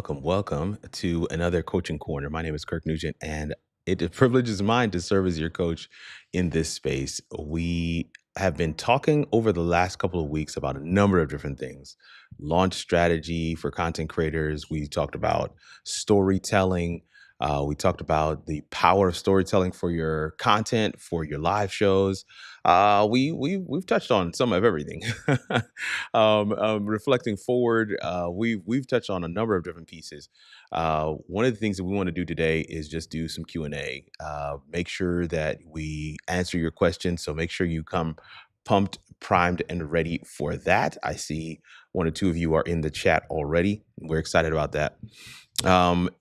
Welcome to another coaching corner. My name is Kirk Nugent, and it privileges mine to serve as your coach in this space. We have been talking over the last couple of weeks about a number of different things. Launch strategy for content creators. We talked about storytelling. We talked about the power of storytelling for your content, for your live shows. We've touched on some of everything. Reflecting forward, we've touched on a number of different pieces. One of the things that we want to do today is just do some Q&A. Make sure that we answer your questions. So make sure you come pumped, primed, and ready for that. I see one or two of you are in the chat already. We're excited about that.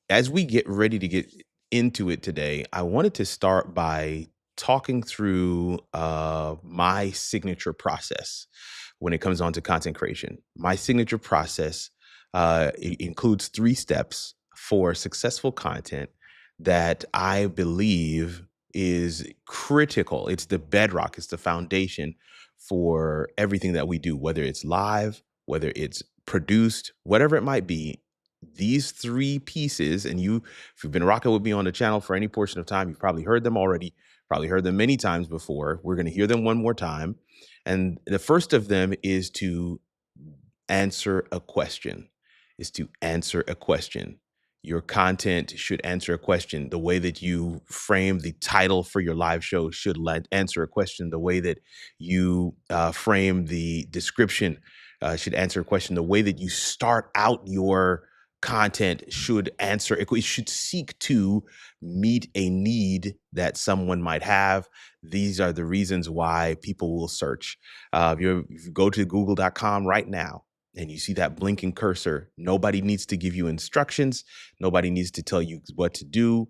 As we get ready to get into it today, I wanted to start by talking through my signature process when it comes on to content creation. My signature process includes 3 steps for successful content that I believe is critical. It's the bedrock, it's the foundation for everything that we do, whether it's live, whether it's produced, whatever it might be. These 3 pieces, and if you've been rocking with me on the channel for any portion of time, you've probably heard them already, probably heard them many times before. We're going to hear them one more time. And the first of them is to answer a question, Your content should answer a question. The way that you frame the title for your live show should answer a question. The way that you frame the description should answer a question. The way that you start out your content should answer. It should seek to meet a need that someone might have. These are the reasons why people will search. If you go to google.com right now and you see that blinking cursor, nobody needs to give you instructions. Nobody needs to tell you what to do.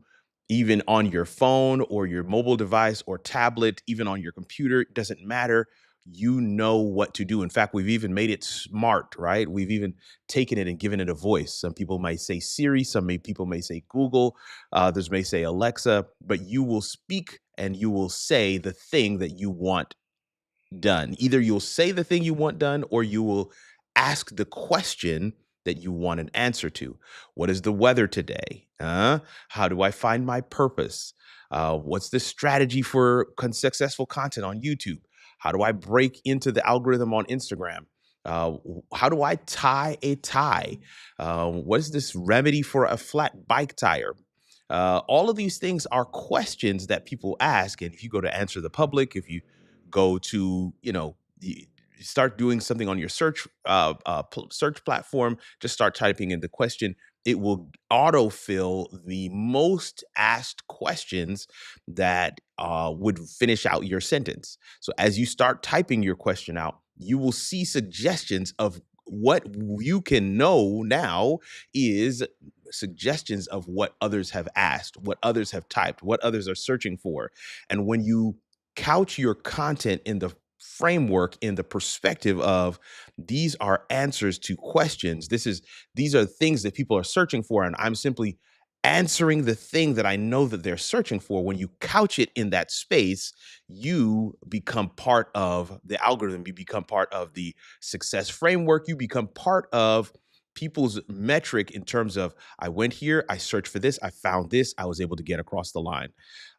Even on your phone or your mobile device or tablet, even on your computer, it doesn't matter. You know what to do. In fact, we've even made it smart, right? We've even taken it and given it a voice. Some people might say Siri, people may say Google, others may say Alexa, but you will speak and you will say the thing that you want done. Either you'll say the thing you want done or you will ask the question that you want an answer to. What is the weather today? How do I find my purpose? What's the strategy for successful content on YouTube? How do I break into the algorithm on Instagram? How do I tie a tie? What is this remedy for a flat bike tire? All of these things are questions that people ask. And if you go to Answer the Public, if you go to, start doing something on your search platform, just start typing in the question, it will autofill the most asked questions that would finish out your sentence. So as you start typing your question out, you will see suggestions of what you can know now is suggestions of what others have asked, what others have typed, what others are searching for. And when you couch your content in the framework, in the perspective of these are answers to questions, these are things that people are searching for, and I'm simply answering the thing that I know that they're searching for. When you couch it in that space, you become part of the algorithm, you become part of the success framework, you become part of people's metric in terms of, I went here, I searched for this, I found this, I was able to get across the line.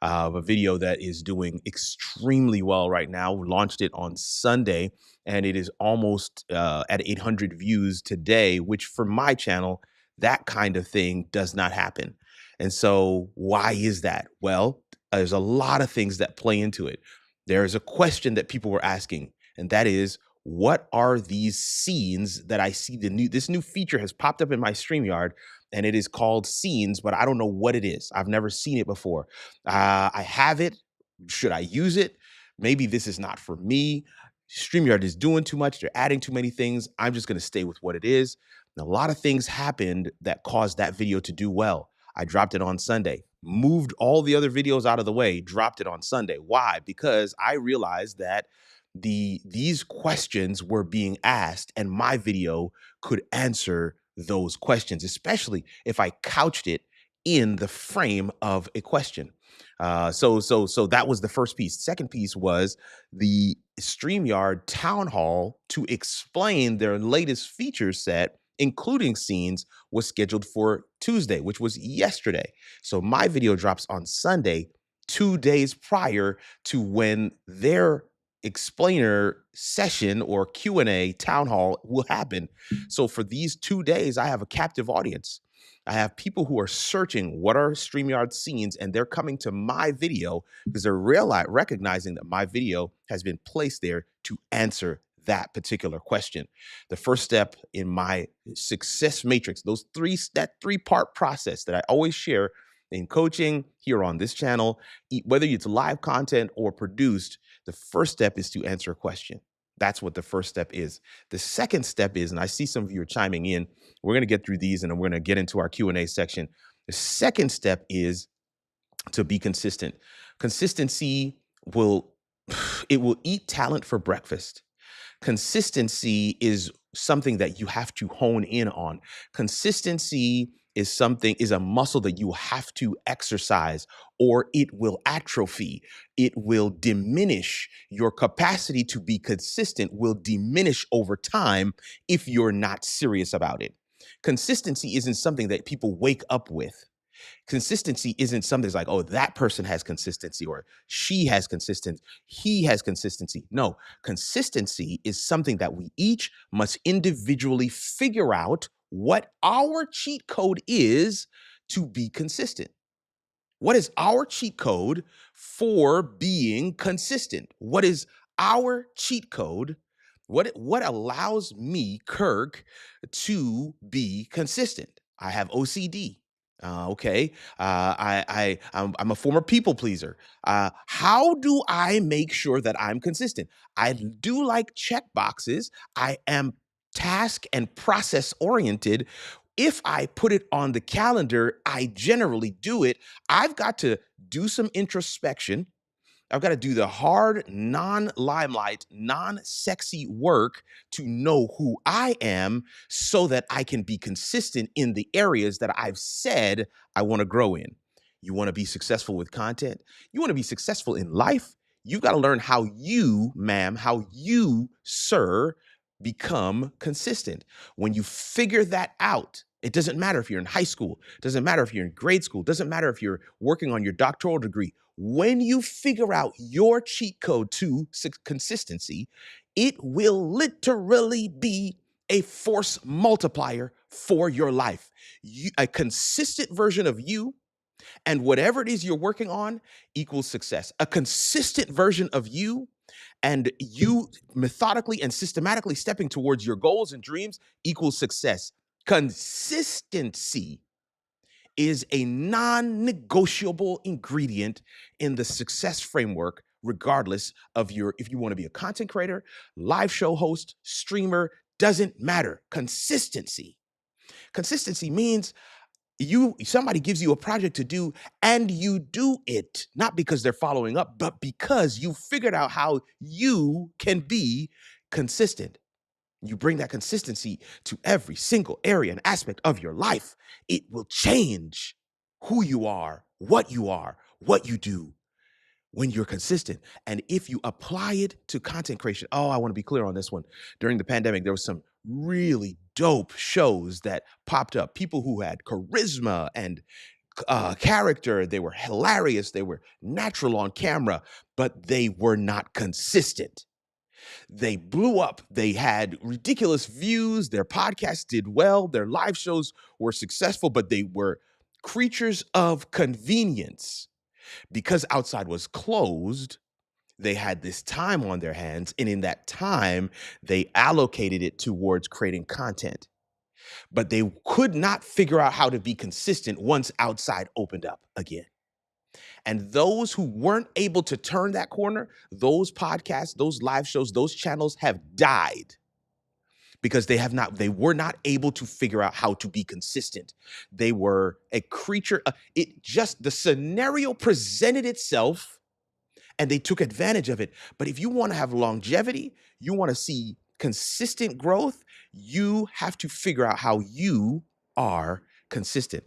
A video that is doing extremely well right now, launched it on Sunday, and it is almost at 800 views today, which for my channel, that kind of thing does not happen. And so why is that? Well, there's a lot of things that play into it. There is a question that people were asking, and that is, what are these scenes that I see? This new feature has popped up in my StreamYard, and it is called scenes, but I don't know what it is. I've never seen it before. I have it. Should I use it? Maybe this is not for me. StreamYard is doing too much. They're adding too many things. I'm just going to stay with what it is. And a lot of things happened that caused that video to do well. I dropped it on Sunday, moved all the other videos out of the way, dropped it on Sunday. Why? Because I realized that these questions were being asked, and my video could answer those questions, especially if I couched it in the frame of a question. So that was the first piece. Second piece was the StreamYard town hall to explain their latest feature set, including scenes, was scheduled for Tuesday, which was yesterday. So my video drops on Sunday, 2 days prior to when their explainer session or Q&A town hall will happen. So for these 2 days, I have a captive audience. I have people who are searching what are StreamYard scenes, and they're coming to my video because they're recognizing that my video has been placed there to answer that particular question. The first step in my success matrix, that three-part process that I always share in coaching here on this channel, whether it's live content or produced, the first step is to answer a question. That's what the first step is. The second step is, and I see some of you are chiming in, we're going to get through these and then we're going to get into our Q&A section. The second step is to be consistent. Consistency will eat talent for breakfast. Consistency is something that you have to hone in on. Consistency is a muscle that you have to exercise, or it will atrophy. It will diminish. Your capacity to be consistent will diminish over time if you're not serious about it. Consistency isn't something that people wake up with. Consistency isn't something that's like, oh, that person has consistency, or she has consistency, he has consistency. No, consistency is something that we each must individually figure out what our cheat code is to be consistent. What is our cheat code for being consistent? What is our cheat code? What allows me, Kirk, to be consistent? I have OCD. Okay. I'm a former people pleaser. How do I make sure that I'm consistent? I do like check boxes. I am task and process oriented. If I put it on the calendar, I generally do it. I've got to do some introspection. I've got to do the hard, non-limelight, non-sexy work to know who I am so that I can be consistent in the areas that I've said I want to grow in. You want to be successful with content? You want to be successful in life? You've got to learn how you, ma'am, how you, sir, become consistent. When you figure that out, it doesn't matter if you're in high school, it doesn't matter if you're in grade school, it doesn't matter if you're working on your doctoral degree. When you figure out your cheat code to consistency, it will literally be a force multiplier for your life. A consistent version of you and whatever it is you're working on equals success. A consistent version of you and you methodically and systematically stepping towards your goals and dreams equals success. Consistency is a non-negotiable ingredient in the success framework, regardless of if you want to be a content creator, live show host, streamer, doesn't matter. Consistency. Consistency means somebody gives you a project to do and you do it, not because they're following up, but because you figured out how you can be consistent. You bring that consistency to every single area and aspect of your life. It will change who you are, what you do when you're consistent. And if you apply it to content creation, oh, I want to be clear on this one. During the pandemic, there was some really dope shows that popped up. People who had charisma and character. They were hilarious. They were natural on camera, but they were not consistent. They blew up. They had ridiculous views. Their podcasts did well. Their live shows were successful, but they were creatures of convenience. Because outside was closed, they had this time on their hands. And in that time, they allocated it towards creating content. But they could not figure out how to be consistent once outside opened up again. And those who weren't able to turn that corner, those podcasts, those live shows, those channels have died because they were not able to figure out how to be consistent. They were a creature. The scenario presented itself and they took advantage of it. But if you want to have longevity, you want to see consistent growth, you have to figure out how you are consistent.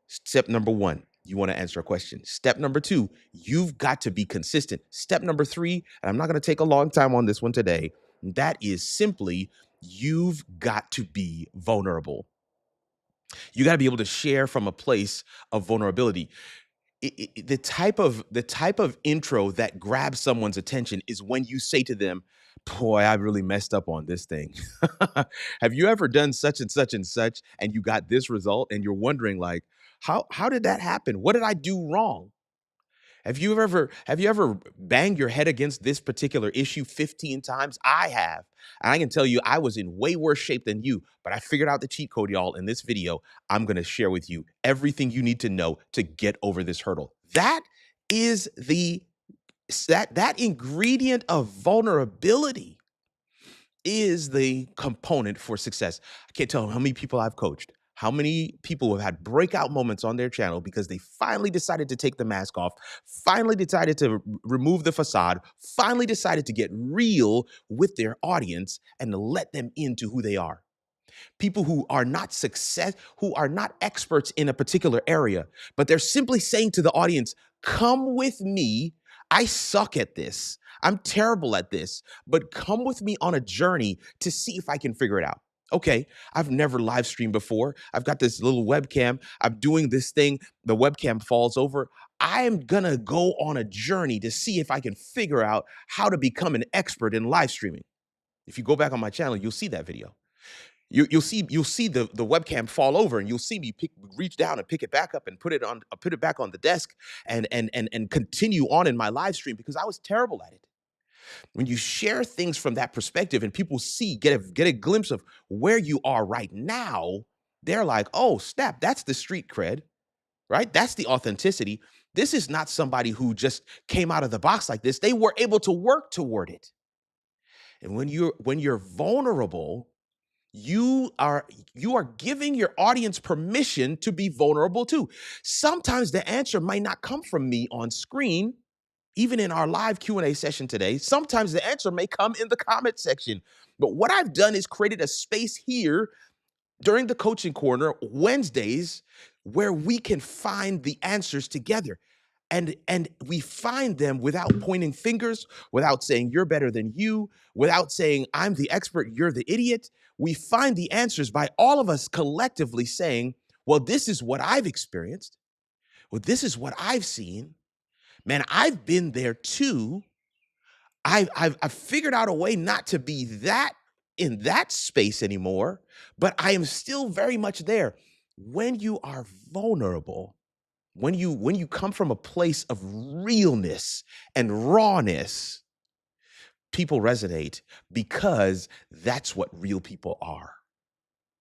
Step number 1, you want to answer a question. Step number 2, you've got to be consistent. Step number 3, and I'm not going to take a long time on this one today, that is simply you've got to be vulnerable. You got to be able to share from a place of vulnerability. The type of intro that grabs someone's attention is when you say to them, boy, I really messed up on this thing. Have you ever done such and such and such and you got this result and you're wondering like, how did that happen? What did I do wrong? Have you ever banged your head against this particular issue 15 times? I have. And I can tell you I was in way worse shape than you, but I figured out the cheat code, y'all. In this video, I'm going to share with you everything you need to know to get over this hurdle. That is that ingredient of vulnerability is the component for success. I can't tell how many people I've coached, how many people have had breakout moments on their channel because they finally decided to take the mask off, finally decided to remove the facade, finally decided to get real with their audience and to let them into who they are. People who are not experts in a particular area, but they're simply saying to the audience, come with me. I suck at this. I'm terrible at this, but come with me on a journey to see if I can figure it out. Okay, I've never live streamed before. I've got this little webcam. I'm doing this thing. The webcam falls over. I am going to go on a journey to see if I can figure out how to become an expert in live streaming. If you go back on my channel, you'll see that video. You'll see the webcam fall over, and you'll see me reach down and pick it back up and put it back on the desk and continue on in my live stream because I was terrible at it. When you share things from that perspective and people get a glimpse of where you are right now, they're like, oh, snap, that's the street cred, right? That's the authenticity. This is not somebody who just came out of the box like this. They were able to work toward it. And when you're vulnerable, you are giving your audience permission to be vulnerable too. Sometimes the answer might not come from me on screen, even in our live Q&A session today. Sometimes the answer may come in the comment section. But what I've done is created a space here during the Coaching Corner Wednesdays where we can find the answers together. And we find them without pointing fingers, without saying you're better than you, without saying I'm the expert, you're the idiot. We find the answers by all of us collectively saying, well, this is what I've experienced. Well, this is what I've seen. Man, I've been there too. I've figured out a way not to be that in that space anymore, but I am still very much there. When you are vulnerable, when you come from a place of realness and rawness, people resonate because that's what real people are.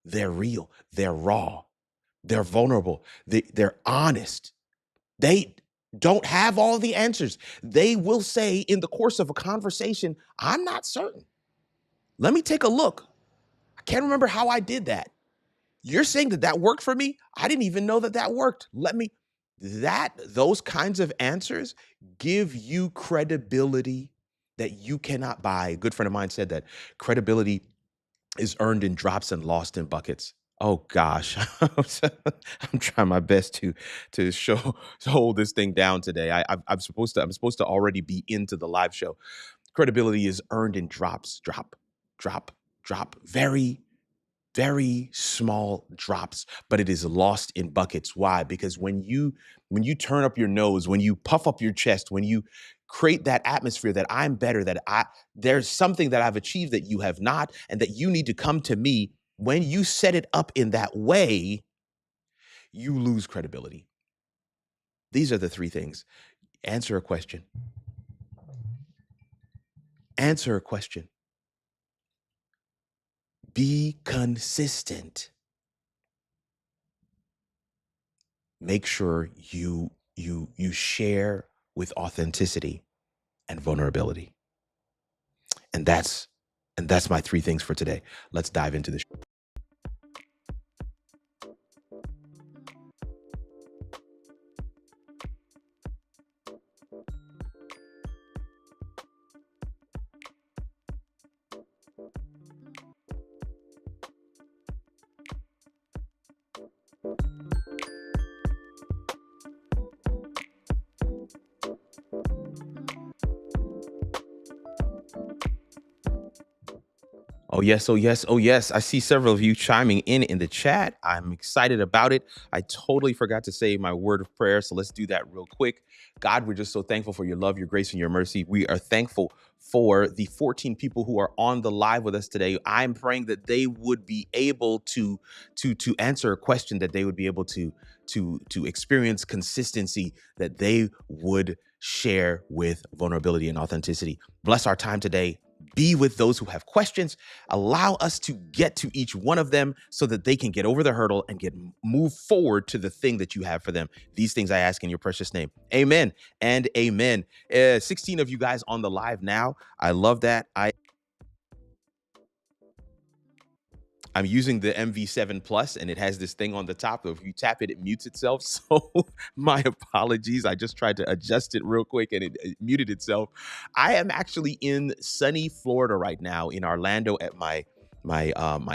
They're real, they're raw, they're vulnerable, they're honest. They don't have all the answers. They will say in the course of a conversation, I'm not certain. Let me take a look. I can't remember how I did that. You're saying that that worked for me? I didn't even know that that worked. Those kinds of answers give you credibility that you cannot buy. A good friend of mine said that credibility is earned in drops and lost in buckets. Oh gosh, I'm trying my best to to hold this thing down today. I'm supposed to already be into the live show. Credibility is earned in drops, drop, drop. Very, very small drops, but it is lost in buckets. Why? Because when you turn up your nose, when you puff up your chest, when you create that atmosphere that I'm better, that I there's something that I've achieved that you have not, and that you need to come to me, when you set it up in that way, you lose credibility. These are the three things. Answer a question. Answer a question. Be consistent. Make sure you share with authenticity and vulnerability. And that's my three things for today. Let's dive into the show. Oh yes, oh yes, oh yes. I see several of you chiming in the chat. I'm excited about it. I totally forgot to say my word of prayer, so let's do that real quick. God, we're just so thankful for your love, your grace, and your mercy. We are thankful for the 14 people who are on the live with us today. I'm praying that they would be able to answer a question, that they would be able to experience consistency, that they would share with vulnerability and authenticity. Bless our time today. Be with those who have questions. Allow us to get to each one of them so that they can get over the hurdle and move forward to the thing that you have for them. These things I ask in your precious name. Amen and amen. 16 of you guys on the live now. I love that. I'm using the MV7 Plus, and it has this thing on the top. If you tap it, it mutes itself. So my apologies. I just tried to adjust it real quick, and it muted itself. I am actually in sunny Florida right now, in Orlando, at my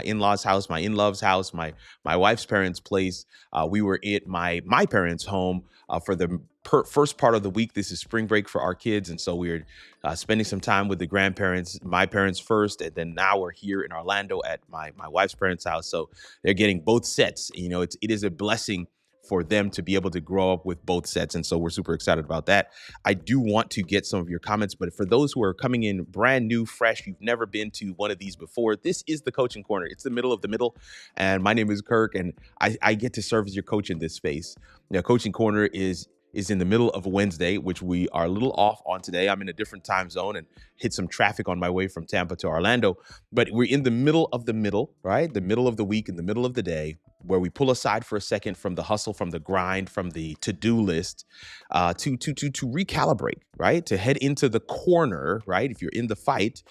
in-laws house, my in-laws house, my wife's parents' place. We were at my parents' home for the first part of the week. This is spring break for our kids, and so we're spending some time with the grandparents, my parents first, and then now we're here in Orlando at my wife's parents' house. So they're getting both sets. You know, it is a blessing for them to be able to grow up with both sets. And so we're super excited about that. I do want to get some of your comments, but for those who are coming in brand new, fresh, you've never been to one of these before, this is the Coaching Corner. It's the middle of the middle. And my name is Kirk, and I get to serve as your coach in this space. Now, Coaching Corner is in the middle of a Wednesday, which we are a little off on today. I'm in a different time zone and hit some traffic on my way from Tampa to Orlando. But we're in the middle of the middle, right? The middle of the week, in the middle of the day, where we pull aside for a second from the hustle, from the grind, from the to-do list, to recalibrate, right? To head into the corner, right? If you're in the fight,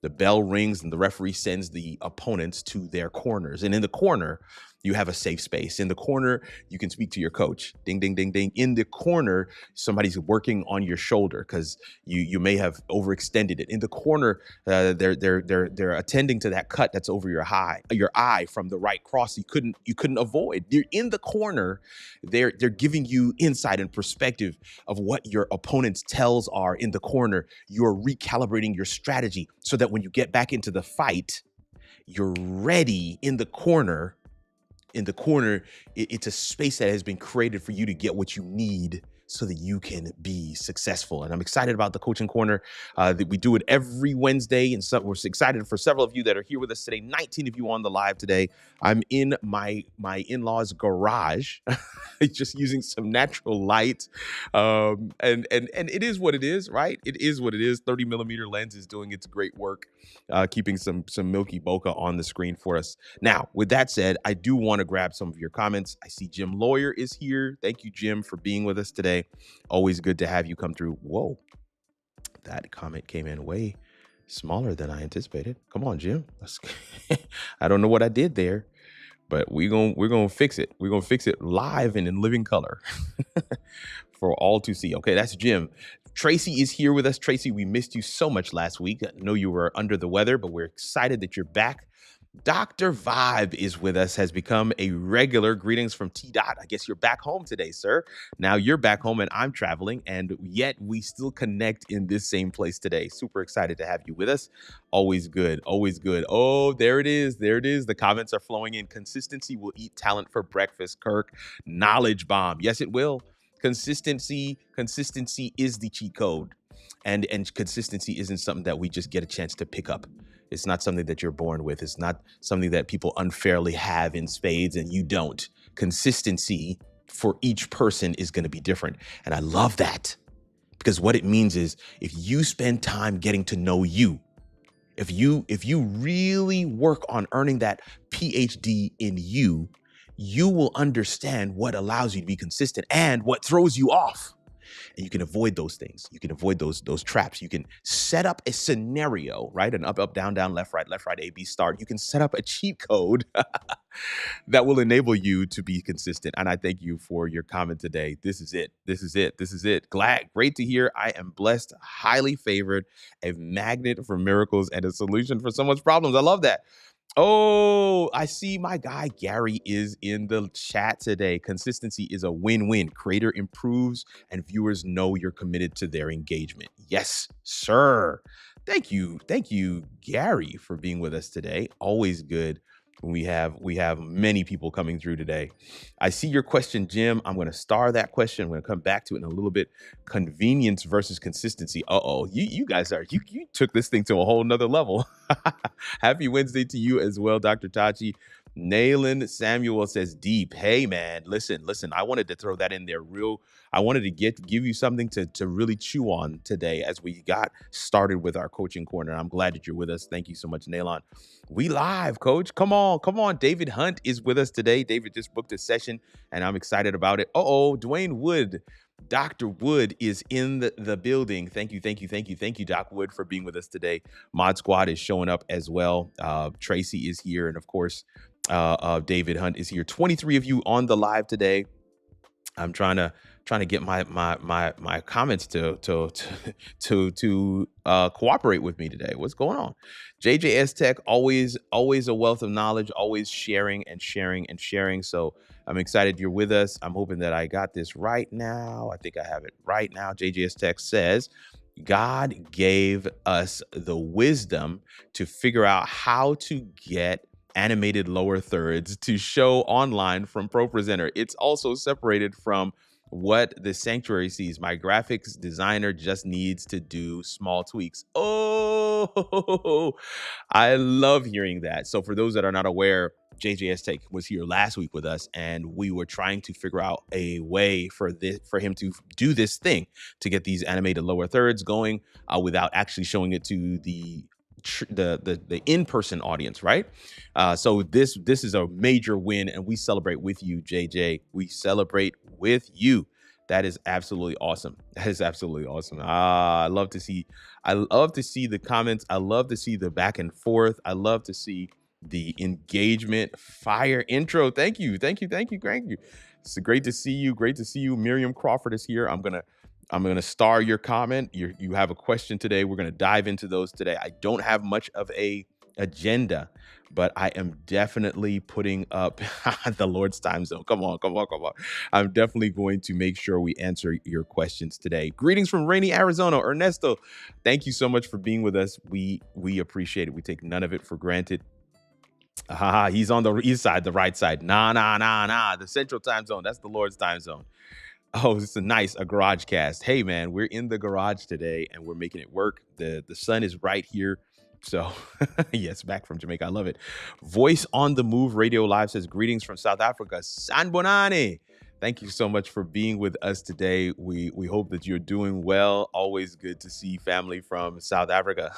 the bell rings and the referee sends the opponents to their corners. And in the corner, you have a safe space. In the corner, you can speak to your coach. Ding, ding, ding, ding. In the corner, somebody's working on your shoulder because you may have overextended it. In the corner, they're attending to that cut that's over your eye from the right cross you couldn't avoid. They're in the corner. They're giving you insight and perspective of what your opponent's tells are in the corner. You're recalibrating your strategy so that when you get back into the fight, you're ready. In the corner, it's a space that has been created for you to get what you need so that you can be successful. And I'm excited about the Coaching Corner. That we do it every Wednesday, and so we're excited for several of you that are here with us today. 19 of you on the live today. I'm in my in-laws' garage, just using some natural light, and it is what it is, right? It is what it is. 30 millimeter lens is doing its great work, keeping some milky bokeh on the screen for us. Now, with that said, I do want to grab some of your comments. I see Jim Lawyer is here. Thank you, Jim, for being with us today. Always good to have you come through. Whoa, that comment came in way Smaller than I anticipated. Come on, Jim. I don't know what I did there, but we're gonna fix it. We're gonna fix it live and in living color for all to see. Okay, that's Jim. Tracy is here with us. Tracy, we missed you so much last week. I know you were under the weather, but we're excited that you're back. Dr. Vibe is with us, has become a regular. Greetings from T. Dot. I guess you're back home today, sir. Now you're back home and I'm traveling, and yet we still connect in this same place today. Super excited to have you with us. Always good. Always good. Oh, there it is. There it is. The comments are flowing in. Consistency will eat talent for breakfast, Kirk. Knowledge bomb. Yes, it will. Consistency is the cheat code. And consistency isn't something that we just get a chance to pick up. It's not something that you're born with. It's not something that people unfairly have in spades and you don't. Consistency for each person is going to be different. And I love that, because what it means is if you spend time getting to know you, if you really work on earning that PhD in you, you will understand what allows you to be consistent and what throws you off. And you can avoid those things. You can avoid those traps. You can set up a scenario, right? An up, down, left, right, A, B, start. You can set up a cheat code that will enable you to be consistent. And I thank you for your comment today. This is it. This is it. This is it. Great to hear. I am blessed, highly favored, a magnet for miracles and a solution for someone's problems. I love that. Oh, I see my guy Gary is in the chat today. Consistency is a win-win. Creator improves and viewers know you're committed to their engagement. Yes, sir. Thank you. Thank you, Gary, for being with us today. Always good when we have many people coming through today. I see your question, Jim. I'm going to star that question. I'm going to come back to it in a little bit. Convenience versus consistency. You guys you took this thing to a whole nother level. Happy Wednesday to you as well, Dr. Tachi. Nayland Samuel says deep. Hey man, listen. I wanted to throw that in there I wanted to give you something to really chew on today as we got started with our coaching corner. I'm glad that you're with us. Thank you so much, Nayland. We live, coach. Come on. David Hunt is with us today. David just booked a session and I'm excited about it. Dwayne Wood. Dr. Wood is in the building. Thank you, Doc Wood, for being with us today. Mod Squad is showing up as well. Tracy is here, and of course, David Hunt is here. 23 of you on the live today. I'm trying to get my comments to cooperate with me today. What's going on? JJS Tech, always a wealth of knowledge, always sharing. So I'm excited you're with us. I'm hoping that I got this right now. I think I have it right now. JJS Tech says, God gave us the wisdom to figure out how to get animated lower thirds to show online from ProPresenter. It's also separated from what the sanctuary sees. My graphics designer just needs to do small tweaks. Oh, I love hearing that. So for those that are not aware, JJS Tech was here last week with us, and we were trying to figure out a way for him to do this thing, to get these animated lower thirds going without actually showing it to the in-person audience, right? So this is a major win, and we celebrate with you, JJ. We celebrate with you. That is absolutely awesome. I love to see the comments. I love to see the back and forth. I love to see the engagement. Fire intro. Thank you. It's great to see you. Miriam Crawford is here. I'm gonna star your comment. You have a question today. We're gonna dive into those today. I don't have much of a agenda, but I am definitely putting up the Lord's time zone. Come on. I'm definitely going to make sure we answer your questions today. Greetings from rainy Arizona. Ernesto, thank you so much for being with us. We appreciate it. We take none of it for granted. He's on the east side, the right side. Nah. The central time zone. That's the Lord's time zone. Oh, it's a garage cast. Hey man, we're in the garage today and we're making it work. The sun is right here. So yes, back from Jamaica. I love it. Voice on the Move Radio Live says greetings from South Africa. San Bonani. Thank you so much for being with us today. We hope that you're doing well. Always good to see family from South Africa.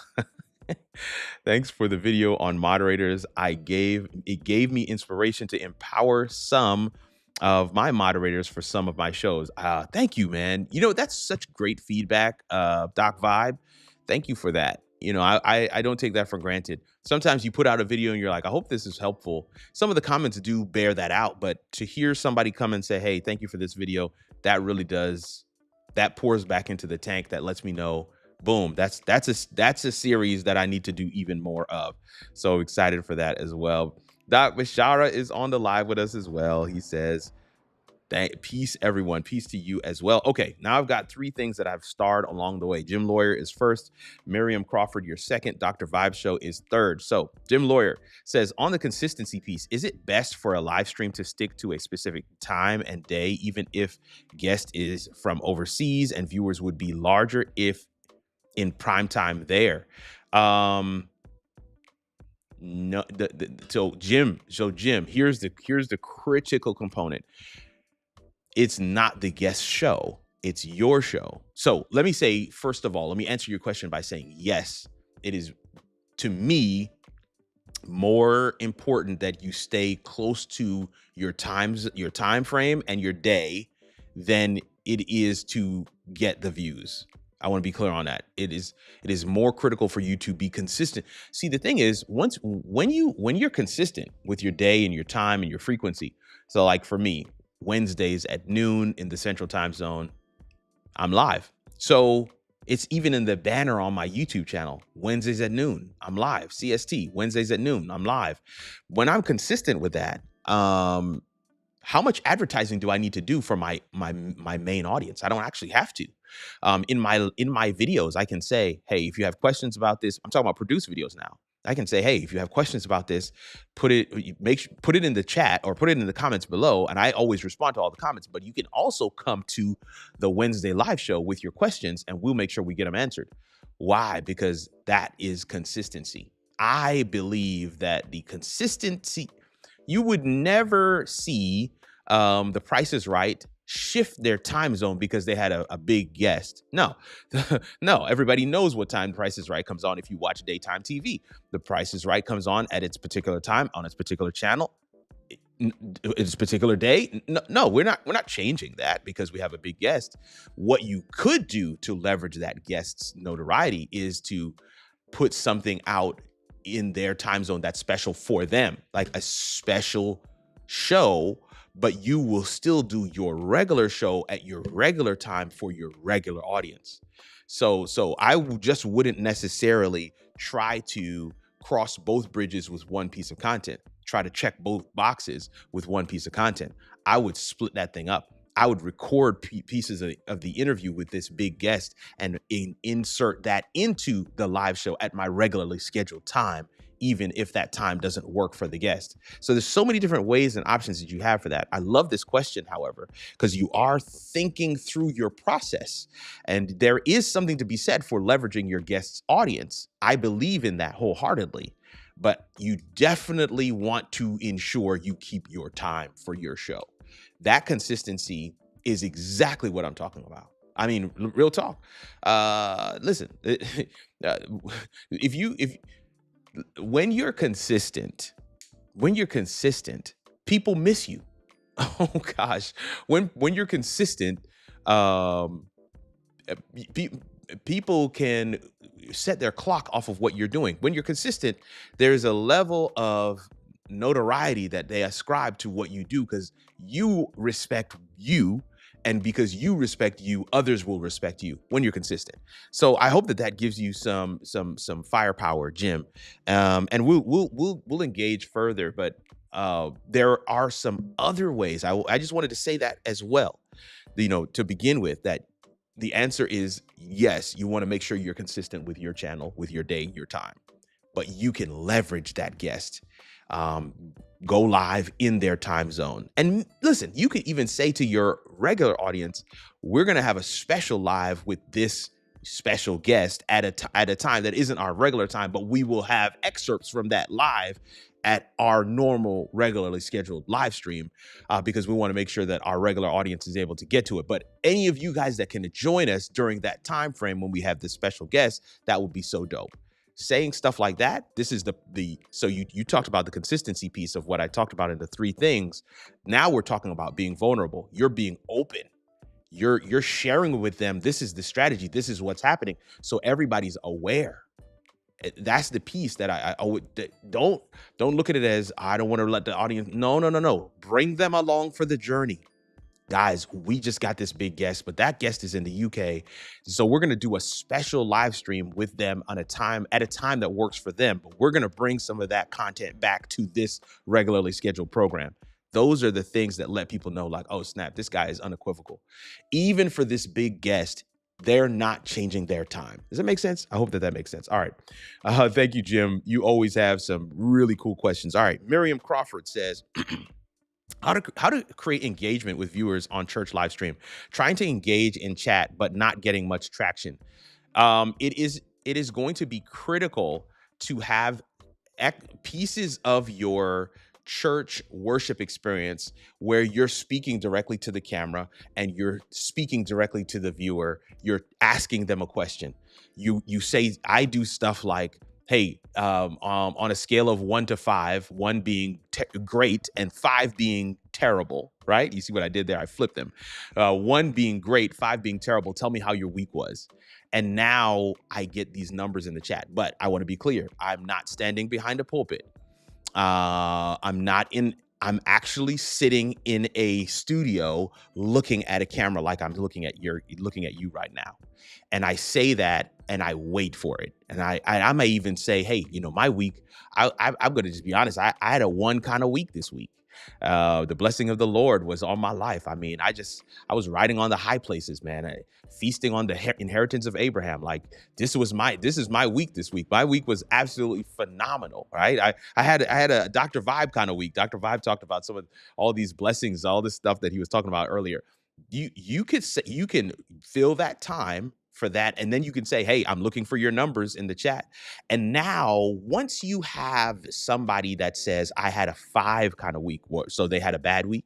Thanks for the video on moderators. It gave me inspiration to empower some of my moderators for some of my shows. Thank you, man. That's such great feedback, Doc Vibe. Thank you for that. I don't take that for granted. Sometimes you put out a video and you're like, I hope this is helpful. Some of the comments do bear that out, but to hear somebody come and say, hey, thank you for this video, that really does, that pours back into the tank. That lets me know, boom, that's a series that I need to do even more of. So excited for that as well. Doc Bashara is on the live with us as well. He says, peace, everyone. Peace to you as well. Okay, now I've got 3 things that I've starred along the way. Jim Lawyer is first. Miriam Crawford, you're second. Dr. Vibe Show is third. So Jim Lawyer says, on the consistency piece, is it best for a live stream to stick to a specific time and day, even if guest is from overseas and viewers would be larger if in prime time there? No. So Jim, here's the critical component. It's not the guest show. It's your show. So let me say, first of all, let me answer your question by saying, yes, it is, to me, more important that you stay close to your time frame and your day than it is to get the views. I want to be clear on that. It is more critical for you to be consistent. See, the thing is, when you're consistent with your day and your time and your frequency. So like for me, Wednesdays at noon in the Central Time Zone, I'm live. So it's even in the banner on my YouTube channel. Wednesdays at noon, I'm live. CST, Wednesdays at noon, I'm live. When I'm consistent with that, how much advertising do I need to do for my main audience? I don't actually have to. In my videos, I can say, hey, if you have questions about this, I'm talking about produced videos now. I can say, hey, if you have questions about this, put it in the chat or put it in the comments below. And I always respond to all the comments, but you can also come to the Wednesday live show with your questions and we'll make sure we get them answered. Why? Because that is consistency. I believe that the consistency, you would never see The Price is Right shift their time zone because they had a big guest. No, no, everybody knows what time Price is Right comes on. If you watch daytime TV, The Price is Right comes on at its particular time on its particular channel, its particular day. No, we're not changing that because we have a big guest. What you could do to leverage that guest's notoriety is to put something out in their time zone that's special for them, like a special show, but you will still do your regular show at your regular time for your regular audience. So I just wouldn't necessarily try to cross both bridges with one piece of content, try to check both boxes with one piece of content. I would split that thing up. I would record pieces of the interview with this big guest and insert that into the live show at my regularly scheduled time, even if that time doesn't work for the guest. So there's so many different ways and options that you have for that. I love this question, however, because you are thinking through your process. And there is something to be said for leveraging your guest's audience. I believe in that wholeheartedly. But you definitely want to ensure you keep your time for your show. That consistency is exactly what I'm talking about. I mean, real talk. Listen, when you're consistent, people miss you. Oh gosh, when you're consistent, people can set their clock off of what you're doing. When you're consistent, there's a level of notoriety that they ascribe to what you do because you respect you, and because you respect you, others will respect you when you're consistent. So I hope that gives you some firepower, Jim. And we'll engage further, but there are some other ways. I just wanted to say that as well. To begin with, that the answer is yes, you want to make sure you're consistent with your channel, with your day, your time, but you can leverage that guest, go live in their time zone. And listen, you could even say to your regular audience, we're going to have a special live with this special guest at a time that isn't our regular time, but we will have excerpts from that live at our normal, regularly scheduled live stream, because we want to make sure that our regular audience is able to get to it. But any of you guys that can join us during that time frame when we have this special guest, that would be so dope. Saying stuff like that, this is so you talked about the consistency piece of what I talked about in the 3 things. Now we're talking about being vulnerable. You're being open. You're sharing with them, this is the strategy, this is what's happening, so everybody's aware. That's the piece that I would don't look at it as I don't want to let the audience. No, no, no, no. Bring them along for the journey. Guys, we just got this big guest, but that guest is in the UK. So we're going to do a special live stream with them on at a time that works for them. But we're going to bring some of that content back to this regularly scheduled program. Those are the things that let people know, like, oh, snap, this guy is unequivocal. Even for this big guest, they're not changing their time. Does that make sense? I hope that makes sense. All right. Thank you, Jim. You always have some really cool questions. All right. Miriam Crawford says, how to create engagement with viewers on church live stream, trying to engage in chat but not getting much traction. It is going to be critical to have pieces of your church worship experience where you're speaking directly to the camera and you're speaking directly to the viewer. You're asking them a question. You say, I do stuff like, hey, on a scale of 1 to 5, 1 being great and 5 being terrible, right? You see what I did there? I flipped them. 1 being great, 5 being terrible. Tell me how your week was. And now I get these numbers in the chat. But I want to be clear. I'm not standing behind a pulpit. I'm actually sitting in a studio looking at a camera like I'm looking at you right now. And I say that and I wait for it. And I may even say, hey, my week, I'm going to just be honest. I had a 1 kind of week this week. The blessing of the Lord was on my life. I mean, I was riding on the high places, man, feasting on the inheritance of Abraham. Like this is my week this week. My week was absolutely phenomenal, right? I had a Dr. Vibe kind of week. Dr. Vibe talked about some of all these blessings, all this stuff that he was talking about earlier. You can fill that time for that. And then you can say, hey, I'm looking for your numbers in the chat. And now once you have somebody that says I had a 5 kind of week, so they had a bad week.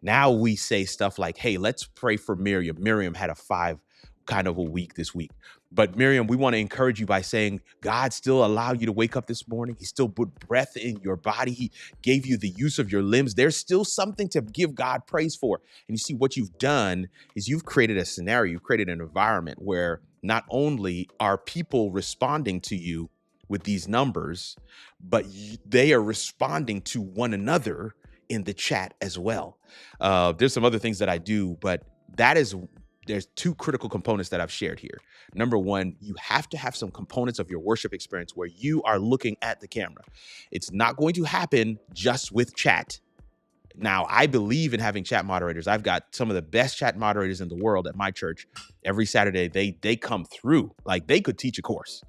Now we say stuff like, hey, let's pray for Miriam. Miriam had a 5 kind of a week this week. But Miriam, we want to encourage you by saying God still allowed you to wake up this morning. He still put breath in your body. He gave you the use of your limbs. There's still something to give God praise for. And you see, what you've done is you've created a scenario, you've created an environment where not only are people responding to you with these numbers, but they are responding to one another in the chat as well. There's some other things that I do, but there's 2 critical components that I've shared here. Number 1, you have to have some components of your worship experience where you are looking at the camera. It's not going to happen just with chat. Now, I believe in having chat moderators. I've got some of the best chat moderators in the world at my church. Every Saturday, they come through like they could teach a course,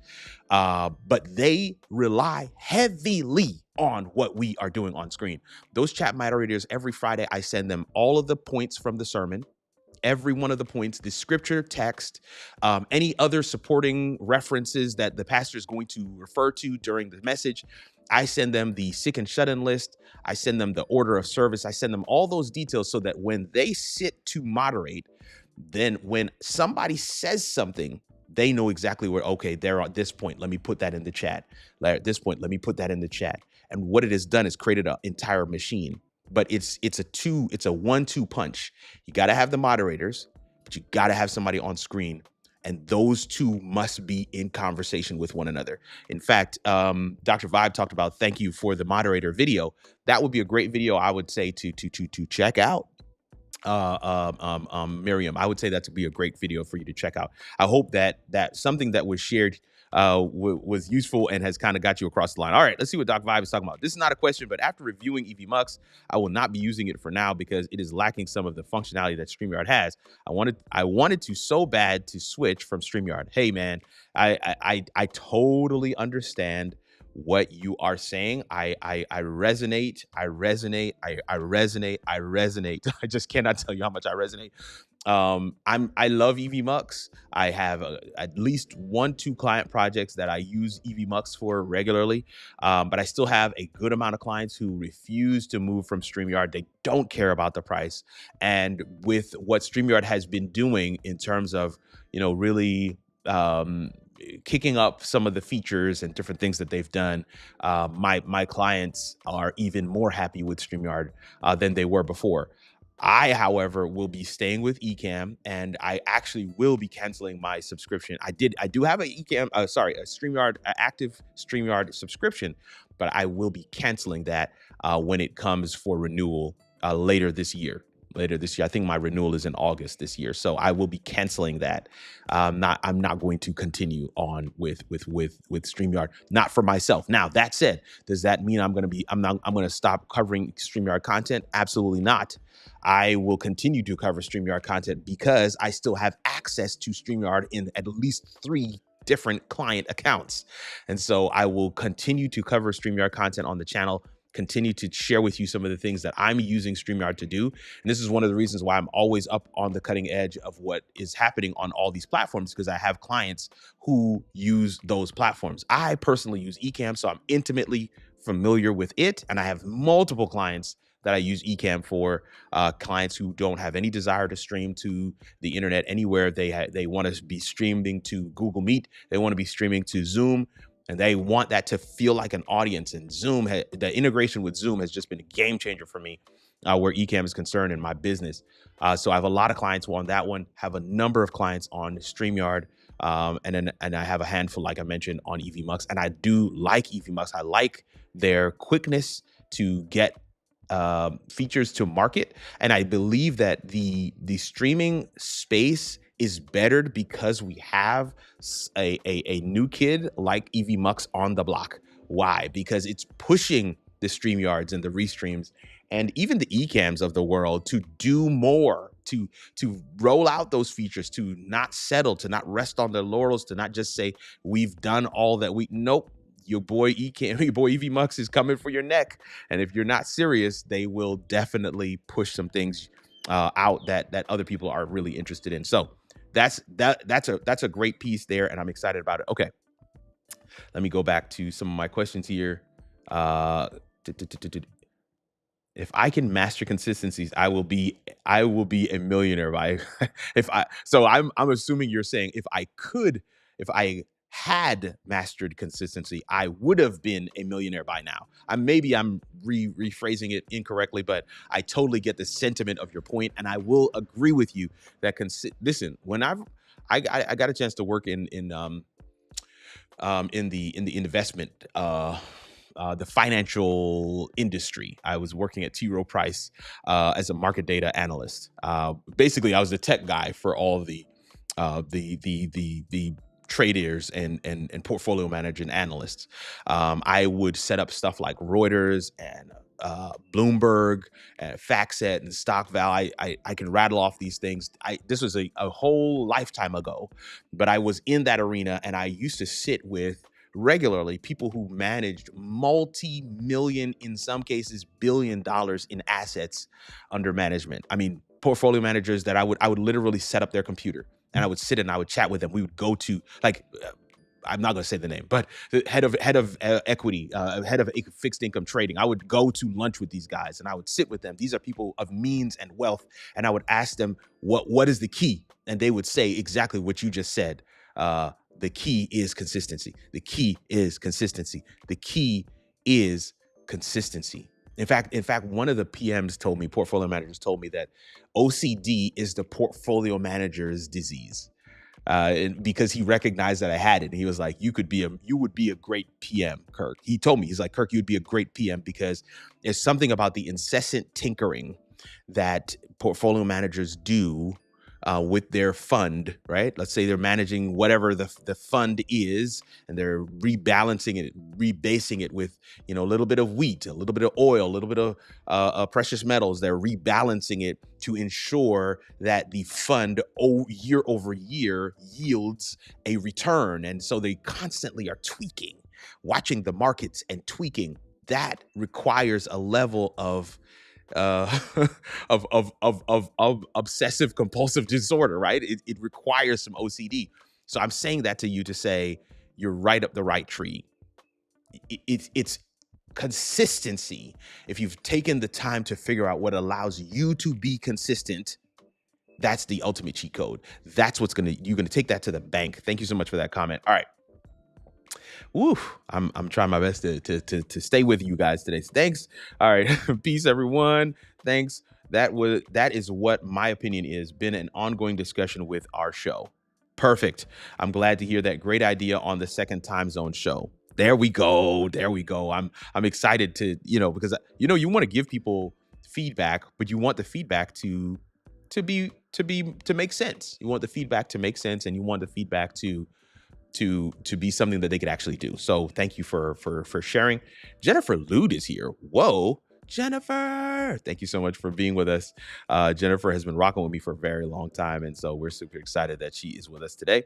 but they rely heavily on what we are doing on screen. Those chat moderators, every Friday, I send them all of the points from the sermon. Every one of the points, the scripture text, any other supporting references that the pastor is going to refer to during the message. I send them the sick and shut-in list. I send them the order of service. I send them all those details so that when they sit to moderate, then when somebody says something, they know exactly where, okay, they're at this point. Let me put that in the chat. At this point, let me put that in the chat. And what it has done is created an entire machine. But it's a 1-2 punch. You got to have the moderators, but you got to have somebody on screen. And those 2 must be in conversation with one another. In fact, Dr. Vibe talked about thank you for the moderator video. That would be a great video, I would say, to check out. Miriam, I would say that to be a great video for you to check out. I hope that something that was shared was useful and has kind of got you across the line. All right, let's see what Doc Vibe is talking about. This is not a question, but after reviewing EV I will not be using it for now because it is lacking some of the functionality that StreamYard has. I wanted to so bad to switch from StreamYard. Hey man, I totally understand what you are saying. I resonate. I resonate. I resonate. I resonate. I just cannot tell you how much I resonate. I love EV I have at least 1-2 client projects that I use EV for regularly. But I still have a good amount of clients who refuse to move from StreamYard. They don't care about the price. And with what StreamYard has been doing in terms of, really, kicking up some of the features and different things that they've done, my clients are even more happy with StreamYard than they were before. I, however, will be staying with Ecamm, and I actually will be canceling my subscription. I do have a StreamYard, active StreamYard subscription, but I will be canceling that when it comes for renewal later this year. I think my renewal is in August this year, so I will be canceling that. I'm not going to continue on with StreamYard, not for myself. Now that said, does that mean I'm going to stop covering StreamYard content? Absolutely not. I will continue to cover StreamYard content because I still have access to StreamYard in at least 3 different client accounts. And so I will continue to cover StreamYard content on the channel, continue to share with you some of the things that I'm using StreamYard to do. And this is one of the reasons why I'm always up on the cutting edge of what is happening on all these platforms, because I have clients who use those platforms. I personally use Ecamm, so I'm intimately familiar with it. And I have multiple clients that I use Ecamm for, clients who don't have any desire to stream to the internet anywhere. They want to be streaming to Google Meet. They want to be streaming to Zoom, and they want that to feel like an audience. And Zoom, the integration with Zoom has just been a game changer for me where Ecamm is concerned in my business. So I have a lot of clients on that one, have a number of clients on StreamYard, and I have a handful, like I mentioned, on EVMux. And I do like EVMux. I like their quickness to get features to market, and I believe that the streaming space is bettered because we have a new kid like EVMux on the block. Why? Because it's pushing the StreamYards and the restreams and even the Ecams of the world to do more, to roll out those features, to not settle, to not rest on their laurels, to not just say we've done all that we. Nope. Your boy your boy EVMux is coming for your neck, and if you're not serious, they will definitely push some things out that other people are really interested in. So that's a great piece there, and I'm excited about it. Okay, let me go back to some of my questions here. If I can master consistencies, I will be a millionaire by I'm assuming you're saying if I had mastered consistency, I would have been a millionaire by now. I'm rephrasing it incorrectly, but I totally get the sentiment of your point, and I will agree with you that listen, when I got a chance to work in the investment the financial industry. I was working at T. Rowe Price as a market data analyst. Basically, I was the tech guy for all the traders and portfolio managers and analysts. I would set up stuff like Reuters and Bloomberg and FactSet and StockVal. I can rattle off these things. This was a whole lifetime ago, but I was in that arena, and I used to sit with regularly people who managed multi-million, in some cases $1 billion in assets under management. I mean, portfolio managers that I would literally set up their computer, and I would sit and I would chat with them. We would go to I'm not going to say the name, but the head of equity, head of fixed income trading. I would go to lunch with these guys, and I would sit with them. These are people of means and wealth, and I would ask them what is the key, and they would say exactly what you just said. The key is consistency. The key is consistency. The key is consistency. In fact, one of the PMs told me, portfolio managers told me that OCD is the portfolio manager's disease. Because he recognized that I had it. And he was like, you would be a great PM, Kirk. He told me, he's like, Kirk, you'd be a great PM because there's something about the incessant tinkering that portfolio managers do with their fund, right? Let's say they're managing whatever the fund is, and they're rebalancing it, rebasing it with, a little bit of wheat, a little bit of oil, a little bit of precious metals. They're rebalancing it to ensure that the fund year over year yields a return. And so they constantly are tweaking, watching the markets and tweaking. That requires a level of obsessive compulsive disorder, right? It requires some OCD. So I'm saying that to you to say you're right up the right tree. It's consistency. If you've taken the time to figure out what allows you to be consistent, that's the ultimate cheat code. That's you're gonna take that to the bank. Thank you so much for that comment. All right. Woo, I'm trying my best to stay with you guys today. So thanks. All right. Peace, everyone. Thanks. That is what my opinion is. Been an ongoing discussion with our show. Perfect. I'm glad to hear that. Great idea on the second time zone show. There we go. There we go. I'm excited to, because you want to give people feedback, but you want the feedback to make sense. You want the feedback to make sense, and you want the feedback to be something that they could actually do. So thank you for sharing. Jennifer Lude is here. Whoa, Jennifer, thank you so much for being with us. Jennifer has been rocking with me for a very long time, and so we're super excited that she is with us today.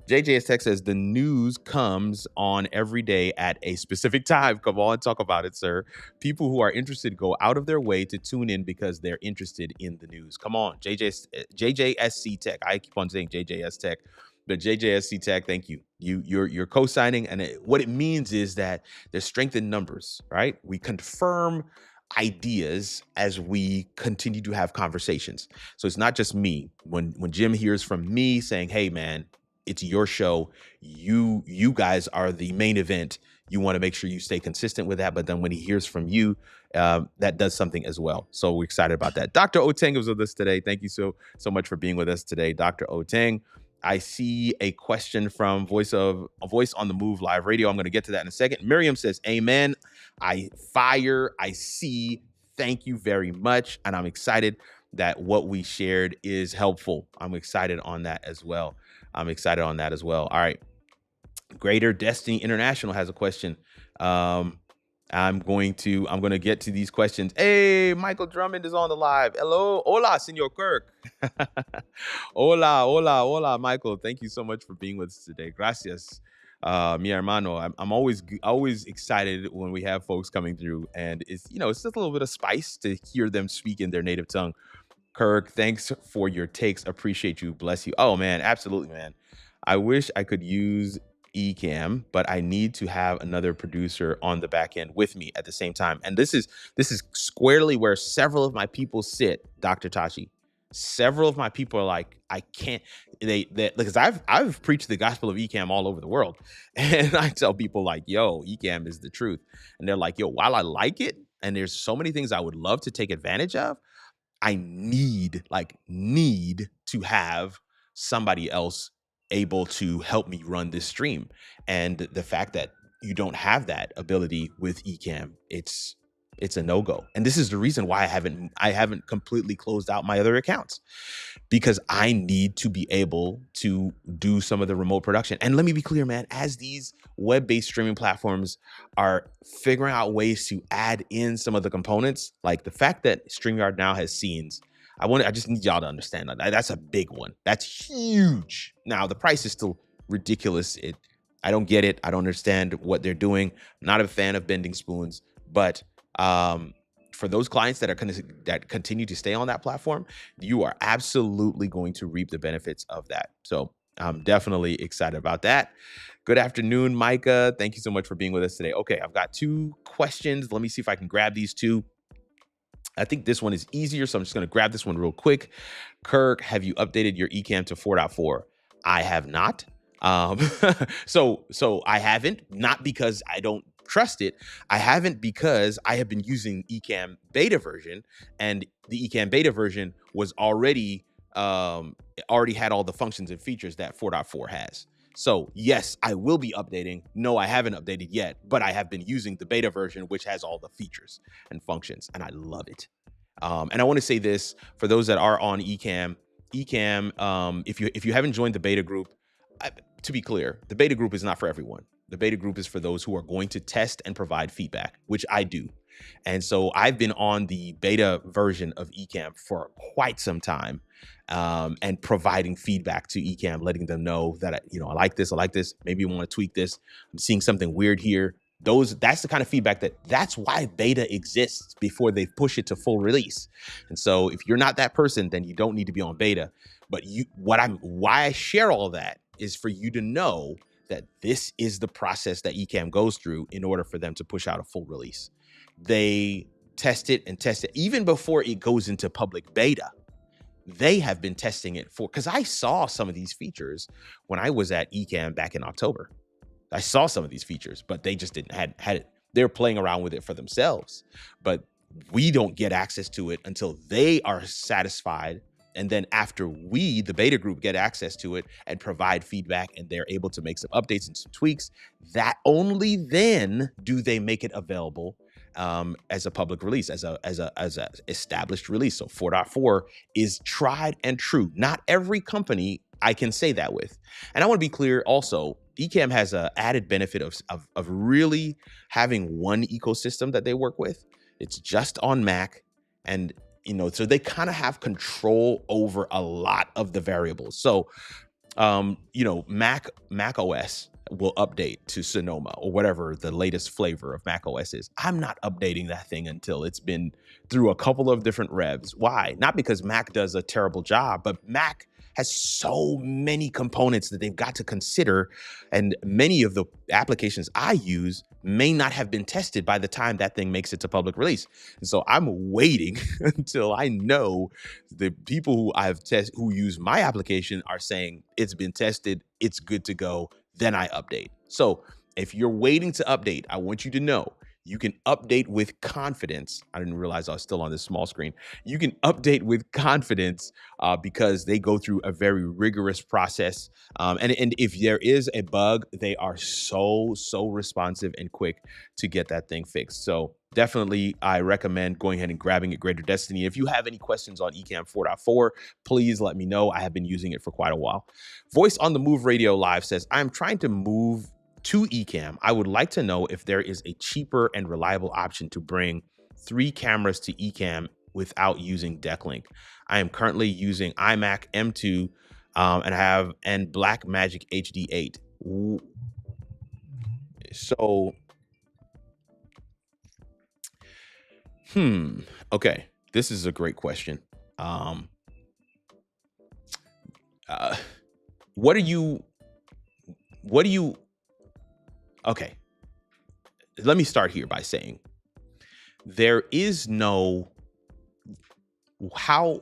JJS Tech says the news comes on every day at a specific time. Come on, talk about it, sir. People who are interested go out of their way to tune in because they're interested in the news. Come on, JJSC Tech. I keep on saying JJS Tech. But JJSC Tech, thank you. You're co-signing, and what it means is that there's strength in numbers, right? We confirm ideas as we continue to have conversations. So it's not just me. When Jim hears from me saying, "Hey, man, it's your show. You guys are the main event. You want to make sure you stay consistent with that." But then when he hears from you, that does something as well. So we're excited about that. Dr. Oteng was with us today. Thank you so much for being with us today, Dr. Oteng. I see a question from Voice on the Move Live Radio. I'm going to get to that in a second. Miriam says, "Amen. I see. Thank you very much." And I'm excited that what we shared is helpful. I'm excited on that as well. All right. Greater Destiny International has a question. I'm going to get to these questions. Hey, Michael Drummond is on the live. Hello. Hola, Senor Kirk. Hola, Michael. Thank you so much for being with us today. Gracias, mi hermano. I'm always excited when we have folks coming through, and it's just a little bit of spice to hear them speak in their native tongue. Kirk, thanks for your takes. Appreciate you. Bless you. Oh, man. Absolutely, man. I wish I could use Ecamm, but I need to have another producer on the back end with me at the same time. And this is squarely where several of my people sit, Dr. Tachi. Several of my people are like, I can't, because I've preached the gospel of Ecamm all over the world. And I tell people like, yo, Ecamm is the truth. And they're like, yo, while I like it, and there's so many things I would love to take advantage of, I need to have somebody else able to help me run this stream. And the fact that you don't have that ability with Ecamm, it's a no-go. And this is the reason why I haven't completely closed out my other accounts, because I need to be able to do some of the remote production. And let me be clear, man, as these web-based streaming platforms are figuring out ways to add in some of the components, like the fact that StreamYard now has scenes, I just need y'all to understand that that's a big one. That's huge. Now, the price is still ridiculous. I don't get it. I don't understand what they're doing. I'm not a fan of bending spoons, but for those clients that continue to stay on that platform, you are absolutely going to reap the benefits of that. So I'm definitely excited about that. Good afternoon, Micah. Thank you so much for being with us today. Okay, I've got 2 questions. Let me see if I can grab these 2. I think this one is easier, so I'm just going to grab this one real quick. Kirk, have you updated your Ecamm to 4.4? I have not. So I haven't, not because I don't trust it. I haven't because I have been using Ecamm beta version, and the Ecamm beta version was already had all the functions and features that 4.4 has. So yes, I will be updating. No, I haven't updated yet, but I have been using the beta version, which has all the features and functions, and I love it. And I want to say this for those that are on Ecamm, if you haven't joined the beta group, to be clear, the beta group is not for everyone. The beta group is for those who are going to test and provide feedback, which I do. And so I've been on the beta version of Ecamm for quite some time, and providing feedback to Ecamm, letting them know that, I like this, maybe you want to tweak this. I'm seeing something weird here. That's the kind of feedback that's why beta exists before they push it to full release. And so if you're not that person, then you don't need to be on beta. But why I share all that is for you to know that this is the process that Ecamm goes through in order for them to push out a full release. They test it even before it goes into public beta. They have been testing it because I saw some of these features when I was at Ecamm back in October. I saw some of these features, but they just didn't had it. They're playing around with it for themselves. But we don't get access to it until they are satisfied. And then after we, the beta group, get access to it and provide feedback, and they're able to make some updates and some tweaks, that only then do they make it available as a public release, as a established release. So 4.4 is tried and true. Not every company I can say that with. And I want to be clear also, Ecamm has an added benefit of really having one ecosystem that they work with. It's just on Mac, and so they kind of have control over a lot of the variables. So Mac OS will update to Sonoma or whatever the latest flavor of Mac OS is. I'm not updating that thing until it's been through a couple of different revs. Why? Not because Mac does a terrible job, but Mac has so many components that they've got to consider, and many of the applications I use may not have been tested by the time that thing makes it to public release. And so I'm waiting until I know the people who use my application are saying it's been tested, it's good to go, then I update. So if you're waiting to update, I want you to know you can update with confidence. I didn't realize I was still on this small screen. You can update with confidence because they go through a very rigorous process. And if there is a bug, they are so responsive and quick to get that thing fixed. So definitely, I recommend going ahead and grabbing it, Greater Destiny. If you have any questions on Ecamm 4.4, please let me know. I have been using it for quite a while. Voice on the Move Radio Live says, I'm trying to move to Ecamm. I would like to know if there is a cheaper and reliable option to bring 3 cameras to Ecamm without using Decklink. I am currently using iMac M2 and Blackmagic HD8. So, okay, this is a great question. What do you? Okay, let me start here by saying there is no how.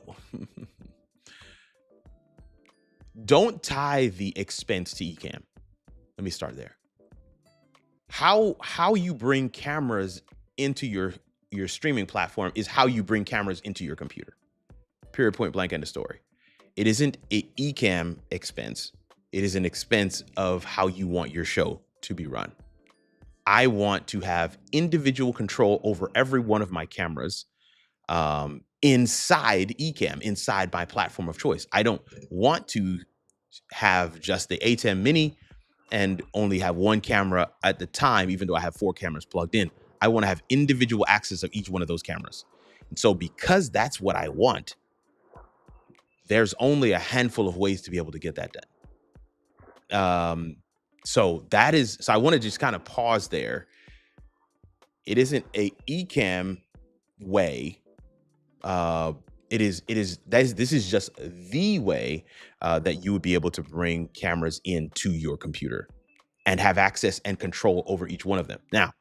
Don't tie the expense to Ecamm. Let me start there. How you bring cameras into your streaming platform is how you bring cameras into your computer. Period, point blank, end of story. It isn't an Ecamm expense. It is an expense of how you want your show to be run. I want to have individual control over every one of my cameras inside Ecamm, inside my platform of choice. I don't want to have just the A10 Mini and only have one camera at the time, even though I have 4 cameras plugged in. I want to have individual access of each one of those cameras. And so because that's what I want, there's only a handful of ways to be able to get that done. So I want to just kind of pause there. It isn't a Ecamm way. This is just the way that you would be able to bring cameras into your computer and have access and control over each one of them. Now,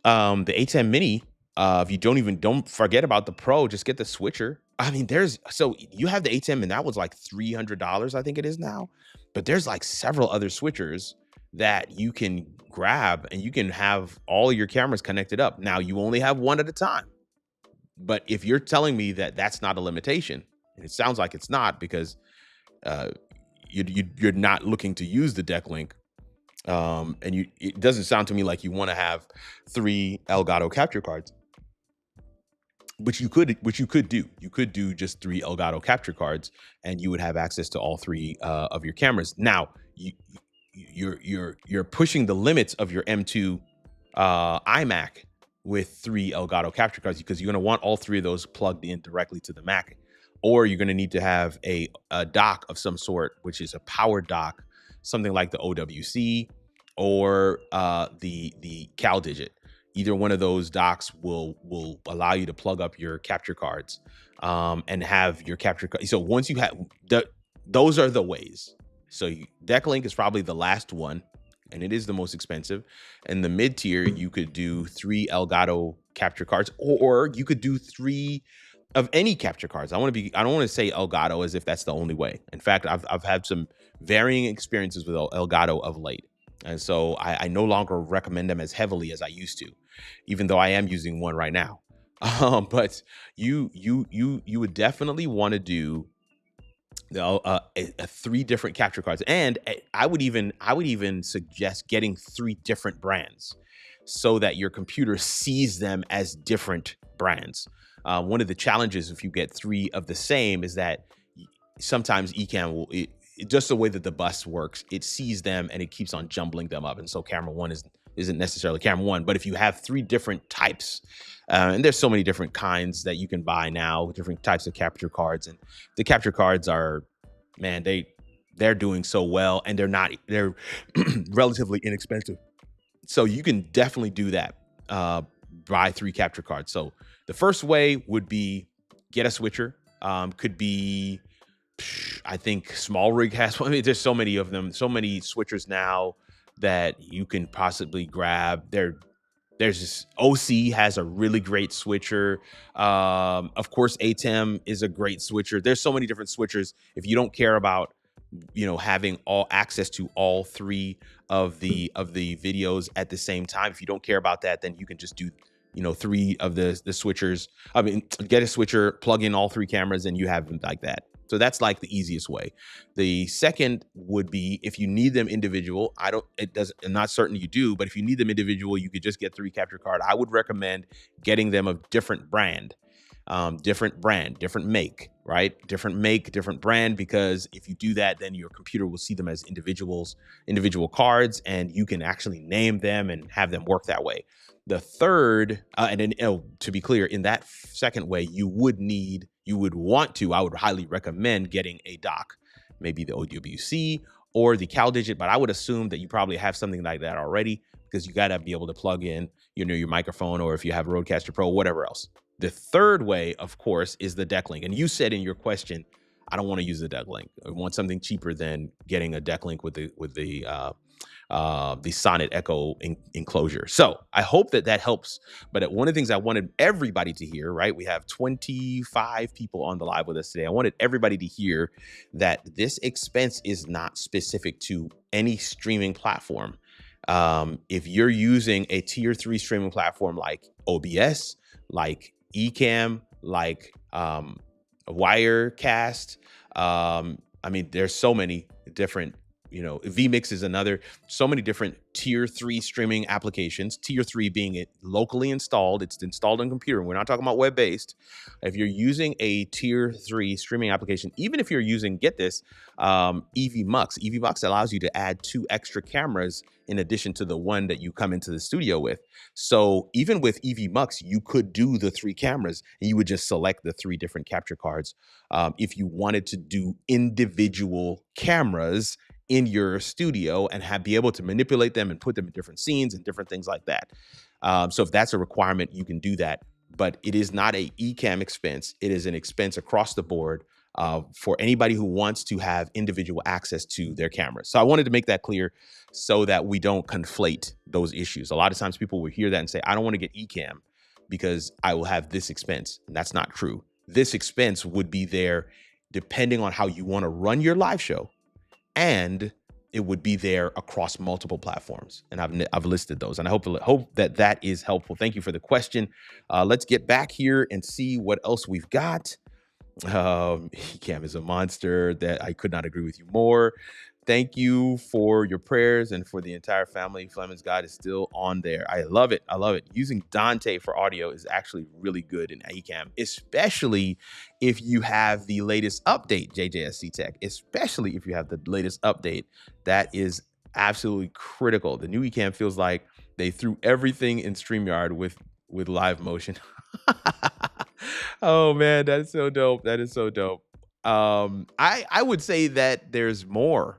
the A10 Mini, if you don't forget about the Pro, just get the switcher. I mean, so you have the A10 and that was like $300, I think it is now, but there's like several other switchers that you can grab and you can have all your cameras connected up. Now you only have one at a time, but if you're telling me that that's not a limitation, and it sounds like it's not because you're not looking to use the Decklink, and it doesn't sound to me like you want to have 3 Elgato capture cards. Which you could do. You could do just 3 Elgato capture cards, and you would have access to all 3 of your cameras. Now, you're pushing the limits of your M2 iMac with 3 Elgato capture cards because you're going to want all 3 of those plugged in directly to the Mac, or you're going to need to have a dock of some sort, which is a power dock, something like the OWC or the CalDigit. Either one of those docks will allow you to plug up your capture cards and have your capture card. So once you have those are the ways. So Decklink is probably the last one, and it is the most expensive. And the mid tier, you could do 3 Elgato capture cards, or you could do 3 of any capture cards. I don't want to say Elgato as if that's the only way. In fact, I've had some varying experiences with Elgato of late. And so I no longer recommend them as heavily as I used to, even though I am using one right now. But you would definitely want to do three different capture cards, and I would even suggest getting three different brands so that your computer sees them as different brands. One of the challenges if you get three of the same is that sometimes Ecamm will just the way that the bus works, it sees them and it keeps on jumbling them up, and so camera one isn't necessarily camera one. But if you have three different types, and there's so many different kinds that you can buy now, different types of capture cards, and the capture cards are, man, they're doing so well, and they're relatively inexpensive. So you can definitely do that. Buy three capture cards. So the first way would be get a switcher. Could be, I think Small Rig has one. I mean, there's so many of them, so many switchers now that you can possibly grab. There's this OC has a really great switcher. Of course, ATEM is a great switcher. There's so many different switchers. If you don't care about, having all access to all three of the videos at the same time, if you don't care about that, then you can just do, three of the switchers. I mean, get a switcher, plug in all three cameras, and you have them like that. So that's like the easiest way. The second would be if you need them individual. I'm not certain you do, but if you need them individual, you could just get three capture card. I would recommend getting them of different brand, different make, right? Different make, different brand, because if you do that, then your computer will see them as individual cards, and you can actually name them and have them work that way. The third, and then to be clear, in that second way, I would highly recommend getting a dock, maybe the OWC or the CalDigit, but I would assume that you probably have something like that already, because you got to be able to plug in, your microphone, or if you have Rodecaster Pro, whatever else. The third way, of course, is the deck link. And you said in your question, I don't want to use the deck link. I want something cheaper than getting a deck link with the Sonnet Echo enclosure. So I hope that helps. But one of the things I wanted everybody to hear, right? We have 25 people on the live with us today. I wanted everybody to hear that this expense is not specific to any streaming platform. If you're using a tier 3 streaming platform like OBS, like Ecamm, like Wirecast, I mean, there's so many different, vMix is another, so many different tier 3 streaming applications, tier 3 being it locally installed. It's installed on computer. We're not talking about web-based. If you're using a tier 3 streaming application, even if you're using, get this, EVMux allows you to add 2 extra cameras in addition to the one that you come into the studio with. So even with EVMux, you could do the 3 cameras, and you would just select the 3 different capture cards. If you wanted to do individual cameras in your studio and be able to manipulate them and put them in different scenes and different things like that. So if that's a requirement, you can do that. But it is not a Ecamm expense. It is an expense across the board for anybody who wants to have individual access to their cameras. So I wanted to make that clear so that we don't conflate those issues. A lot of times people will hear that and say, I don't want to get Ecamm because I will have this expense. And that's not true. This expense would be there depending on how you want to run your live show, and it would be there across multiple platforms. And I've listed those, and I hope that is helpful. Thank you for the question. Let's get back here and see what else we've got. Ecamm is a monster. That I could not agree with you more. Thank you for your prayers and for the entire family. Fleming's God is still on there. I love it. I love it. Using Dante for audio is actually really good in Ecamm, especially if you have the latest update, JJSC Tech, especially if you have the latest update. That is absolutely critical. The new Ecamm feels like they threw everything in StreamYard with live motion. Oh man, that is so dope. That is so dope. I would say that there's more.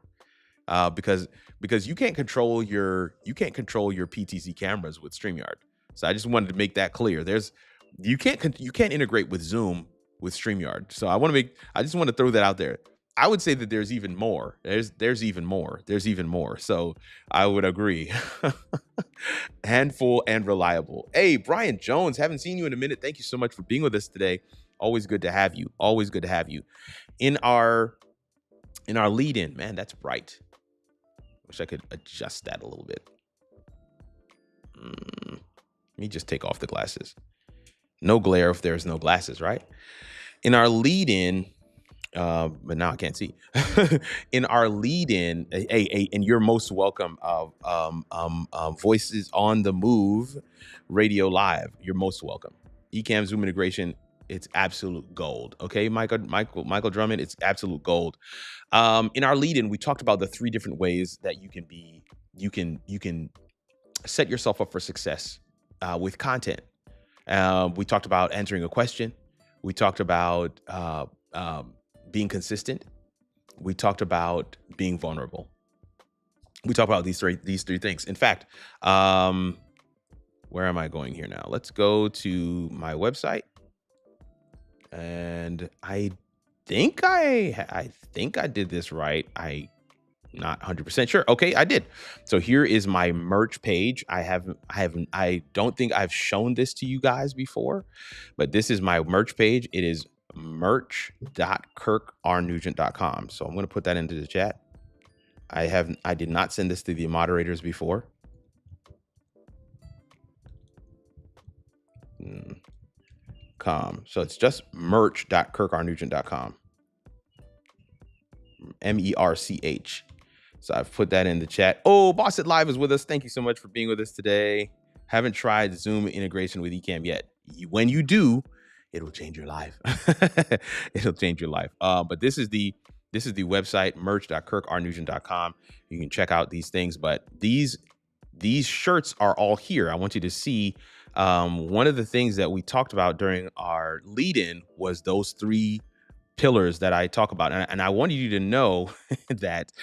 Because you can't control your PTZ cameras with StreamYard. So I just wanted to make that clear. You can't integrate with Zoom with StreamYard. So I just want to throw that out there. I would say that there's even more. There's even more. There's even more. So I would agree. Handful and reliable. Hey, Brian Jones, haven't seen you in a minute. Thank you so much for being with us today. Always good to have you. Always good to have you. In our lead-in, man, that's bright. Wish I could adjust that a little bit. Let me just take off the glasses. No glare if there's no glasses, right? In our lead in, but now I can't see. In our lead in, and you're most welcome of Voices on the Move Radio Live. You're most welcome. Ecamm Zoom integration, it's absolute gold. Okay, Michael Drummond, it's absolute gold. In our lead in, we talked about the three different ways that you can set yourself up for success with content. We talked about answering a question. We talked about being consistent. We talked about being vulnerable. We talked about these three things. In fact, where am I going here now? Let's go to my website, and I think I did this right. Not 100% sure. Okay, I did. So here is my merch page. I don't think I've shown this to you guys before, but this is my merch page. It is merch.kirkrnugent.com. So I'm going to put that into the chat. I did not send this to the moderators before. So it's just merch.kirkrnugent.com. MERCH. So I've put that in the chat. Oh, Boss It Live is with us. Thank you so much for being with us today. Haven't tried Zoom integration with Ecamm yet. When you do, it'll change your life. It'll change your life. But this is the website, merch.kirkrnugent.com. You can check out these things. But these shirts are all here. I want you to see. One of the things that we talked about during our lead-in was those three pillars that I talk about, and I wanted you to know that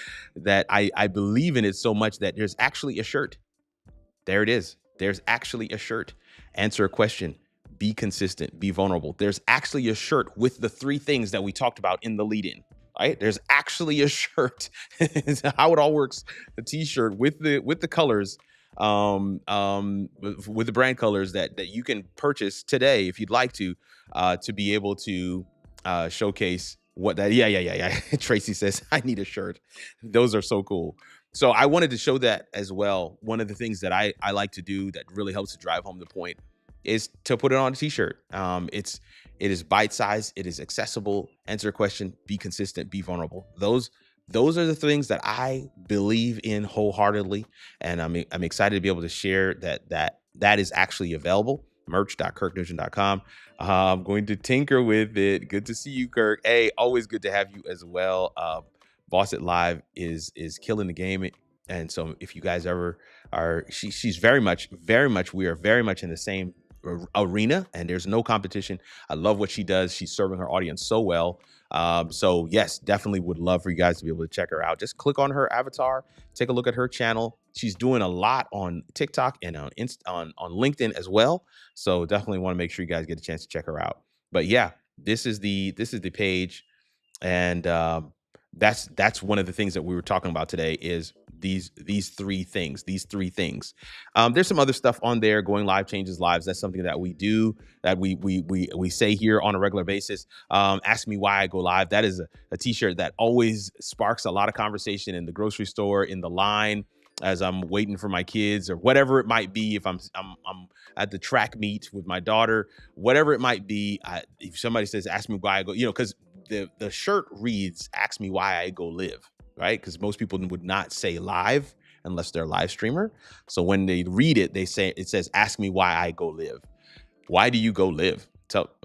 I believe in it so much that there's actually a shirt. There it is. There's actually a shirt. Answer a question. Be consistent. Be vulnerable. There's actually a shirt with the three things that we talked about in the lead-in. Right? There's actually a shirt. How it all works. A T-shirt with the colors, with the brand colors that you can purchase today if you'd like to be able to showcase what that. Yeah. Tracy says, I need a shirt. Those are so cool. So I wanted to show that as well. One of the things that I like to do that really helps to drive home the point is to put it on a T-shirt. It is bite-sized. It is accessible. Answer a question. Be consistent. Be vulnerable. Those are the things that I believe in wholeheartedly, and I'm excited to be able to share that is actually available. Merch.kirknugent.com. I'm going to tinker with it. Good to see you, Kirk. Hey, always good to have you as well. Boss It Live is killing the game, and so if you guys ever are, she's very much. We are very much in the same arena, and there's no competition. I love what she does. She's serving her audience so well. So yes, definitely would love for you guys to be able to check her out. Just click on her avatar, take a look at her channel. She's doing a lot on TikTok and on LinkedIn as well. So definitely want to make sure you guys get a chance to check her out. But yeah, this is the page, and that's one of the things that we were talking about today is these three things. There's some other stuff on there. Going live changes lives. That's something that we do, that we say here on a regular basis. Ask me why I go live. That is a T-shirt that always sparks a lot of conversation in the grocery store, in the line, as I'm waiting for my kids, or whatever it might be. If I'm at the track meet with my daughter, whatever it might be. If somebody says, ask me why I go, because the shirt reads, ask me why I go live, right? Because most people would not say live unless they're a live streamer. So when they read it, it says, ask me why I go live. Why do you go live?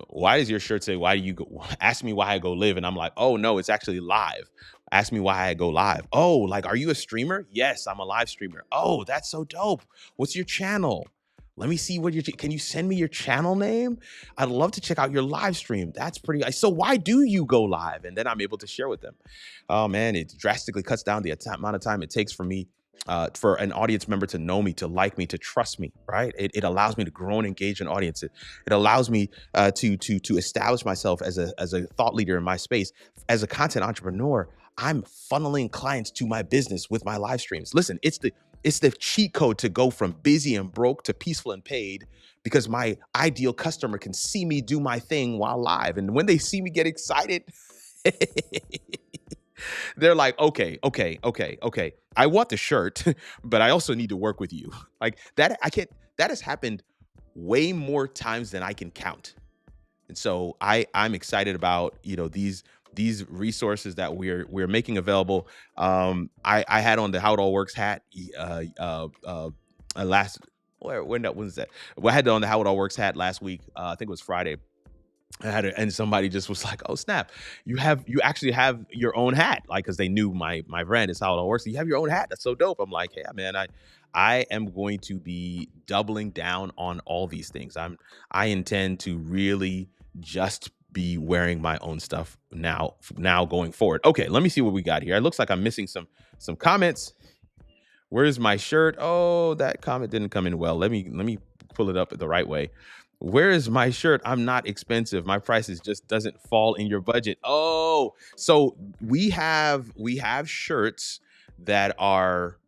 Why does your shirt say, why do you go, ask me why I go live? And I'm like, oh no, it's actually live. Ask me why I go live. Oh, like, are you a streamer? Yes, I'm a live streamer. Oh, that's so dope. What's your channel? Let me see can you send me your channel name? I'd love to check out your live stream. That's pretty. So why do you go live? And then I'm able to share with them. Oh man, it drastically cuts down the amount of time it takes for me, for an audience member to know me, to like me, to trust me, right? It allows me to grow and engage an audience. It allows me to establish myself as a thought leader in my space. As a content entrepreneur, I'm funneling clients to my business with my live streams. Listen, it's the cheat code to go from busy and broke to peaceful and paid, because my ideal customer can see me do my thing while live. And when they see me get excited, they're like, okay. I want the shirt, but I also need to work with you. Like that. That has happened way more times than I can count. And so I'm excited about, these resources that we're making available. I had on the How It All Works hat last when was that? Well, I had on the How It All Works hat last week. I think it was Friday. I had it, and somebody just was like, "Oh snap! You actually have your own hat," like because they knew my brand is How It All Works. So you have your own hat. That's so dope. I'm like, "Yeah, man, I am going to be doubling down on all these things. I intend to really just be wearing my own stuff now going forward." Okay, let me see what we got here. It looks like I'm missing some comments. Where's my shirt? Oh, that comment didn't come in well. Let me pull it up the right way. Where is my shirt? I'm not expensive. My prices just doesn't fall in your budget. Oh, so we have shirts that are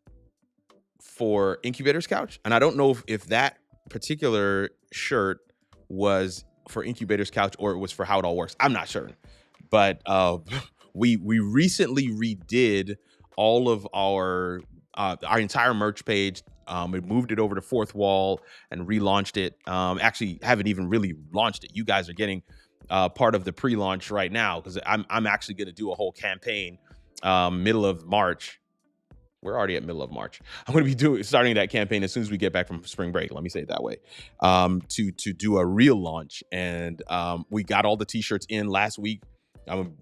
for Incubator's Couch, and I don't know if that particular shirt was for Incubator's Couch or it was for How It All Works. I'm not sure, but we recently redid all of our entire merch page. We moved it over to Fourth Wall and relaunched it. Actually, haven't even really launched it. You guys are getting part of the pre-launch right now because I'm actually going to do a whole campaign middle of March. We're already at middle of March. I'm going to be starting that campaign as soon as we get back from spring break. Let me say it that way. To do a real launch, and we got all the t-shirts in last week.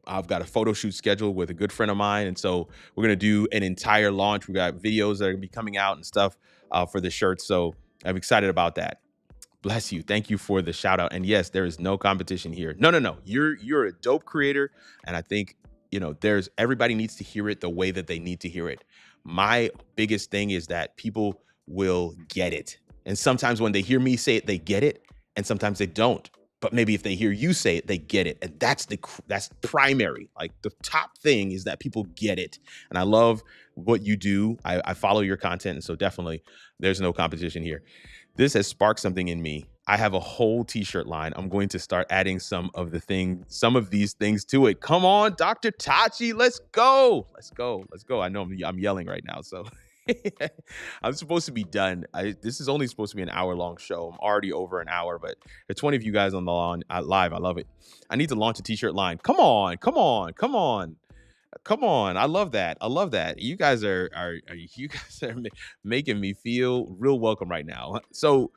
I've got a photo shoot scheduled with a good friend of mine, and so we're going to do an entire launch. We got videos that are going to be coming out and stuff for the shirts. So I'm excited about that. Bless you. Thank you for the shout out. And yes, there is no competition here. No. You're a dope creator, and I think everybody needs to hear it the way that they need to hear it. My biggest thing is that people will get it. And sometimes when they hear me say it, they get it. And sometimes they don't. But maybe if they hear you say it, they get it. And that's primary. Like the top thing is that people get it. And I love what you do. I follow your content. And so definitely there's no competition here. This has sparked something in me. I have a whole t-shirt line. I'm going to start adding some of these things to it. Come on, Dr. Tachi, let's go. I know I'm yelling right now, so I'm supposed to be done. This is only supposed to be an hour-long show. I'm already over an hour, but there's 20 of you guys on the live. I love it. I need to launch a t-shirt line. Come on. I love that. You guys are making me feel real welcome right now. So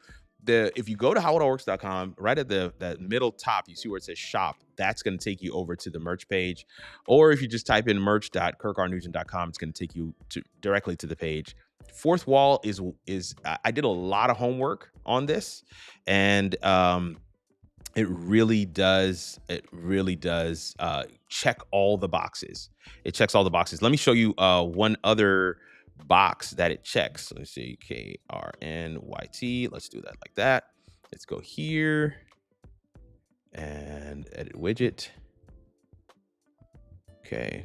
if you go to howitallworks.com, right at that middle top, you see where it says shop. That's going to take you over to the merch page. Or if you just type in merch.kirkrnugent.com, it's going to take you directly to the page. Fourth Wall is I did a lot of homework on this, and it really does check all the boxes. It checks all the boxes. Let me show you one other box that it checks. Let's see, KRNYT. Let's do that like that. Let's go here and edit widget. Okay.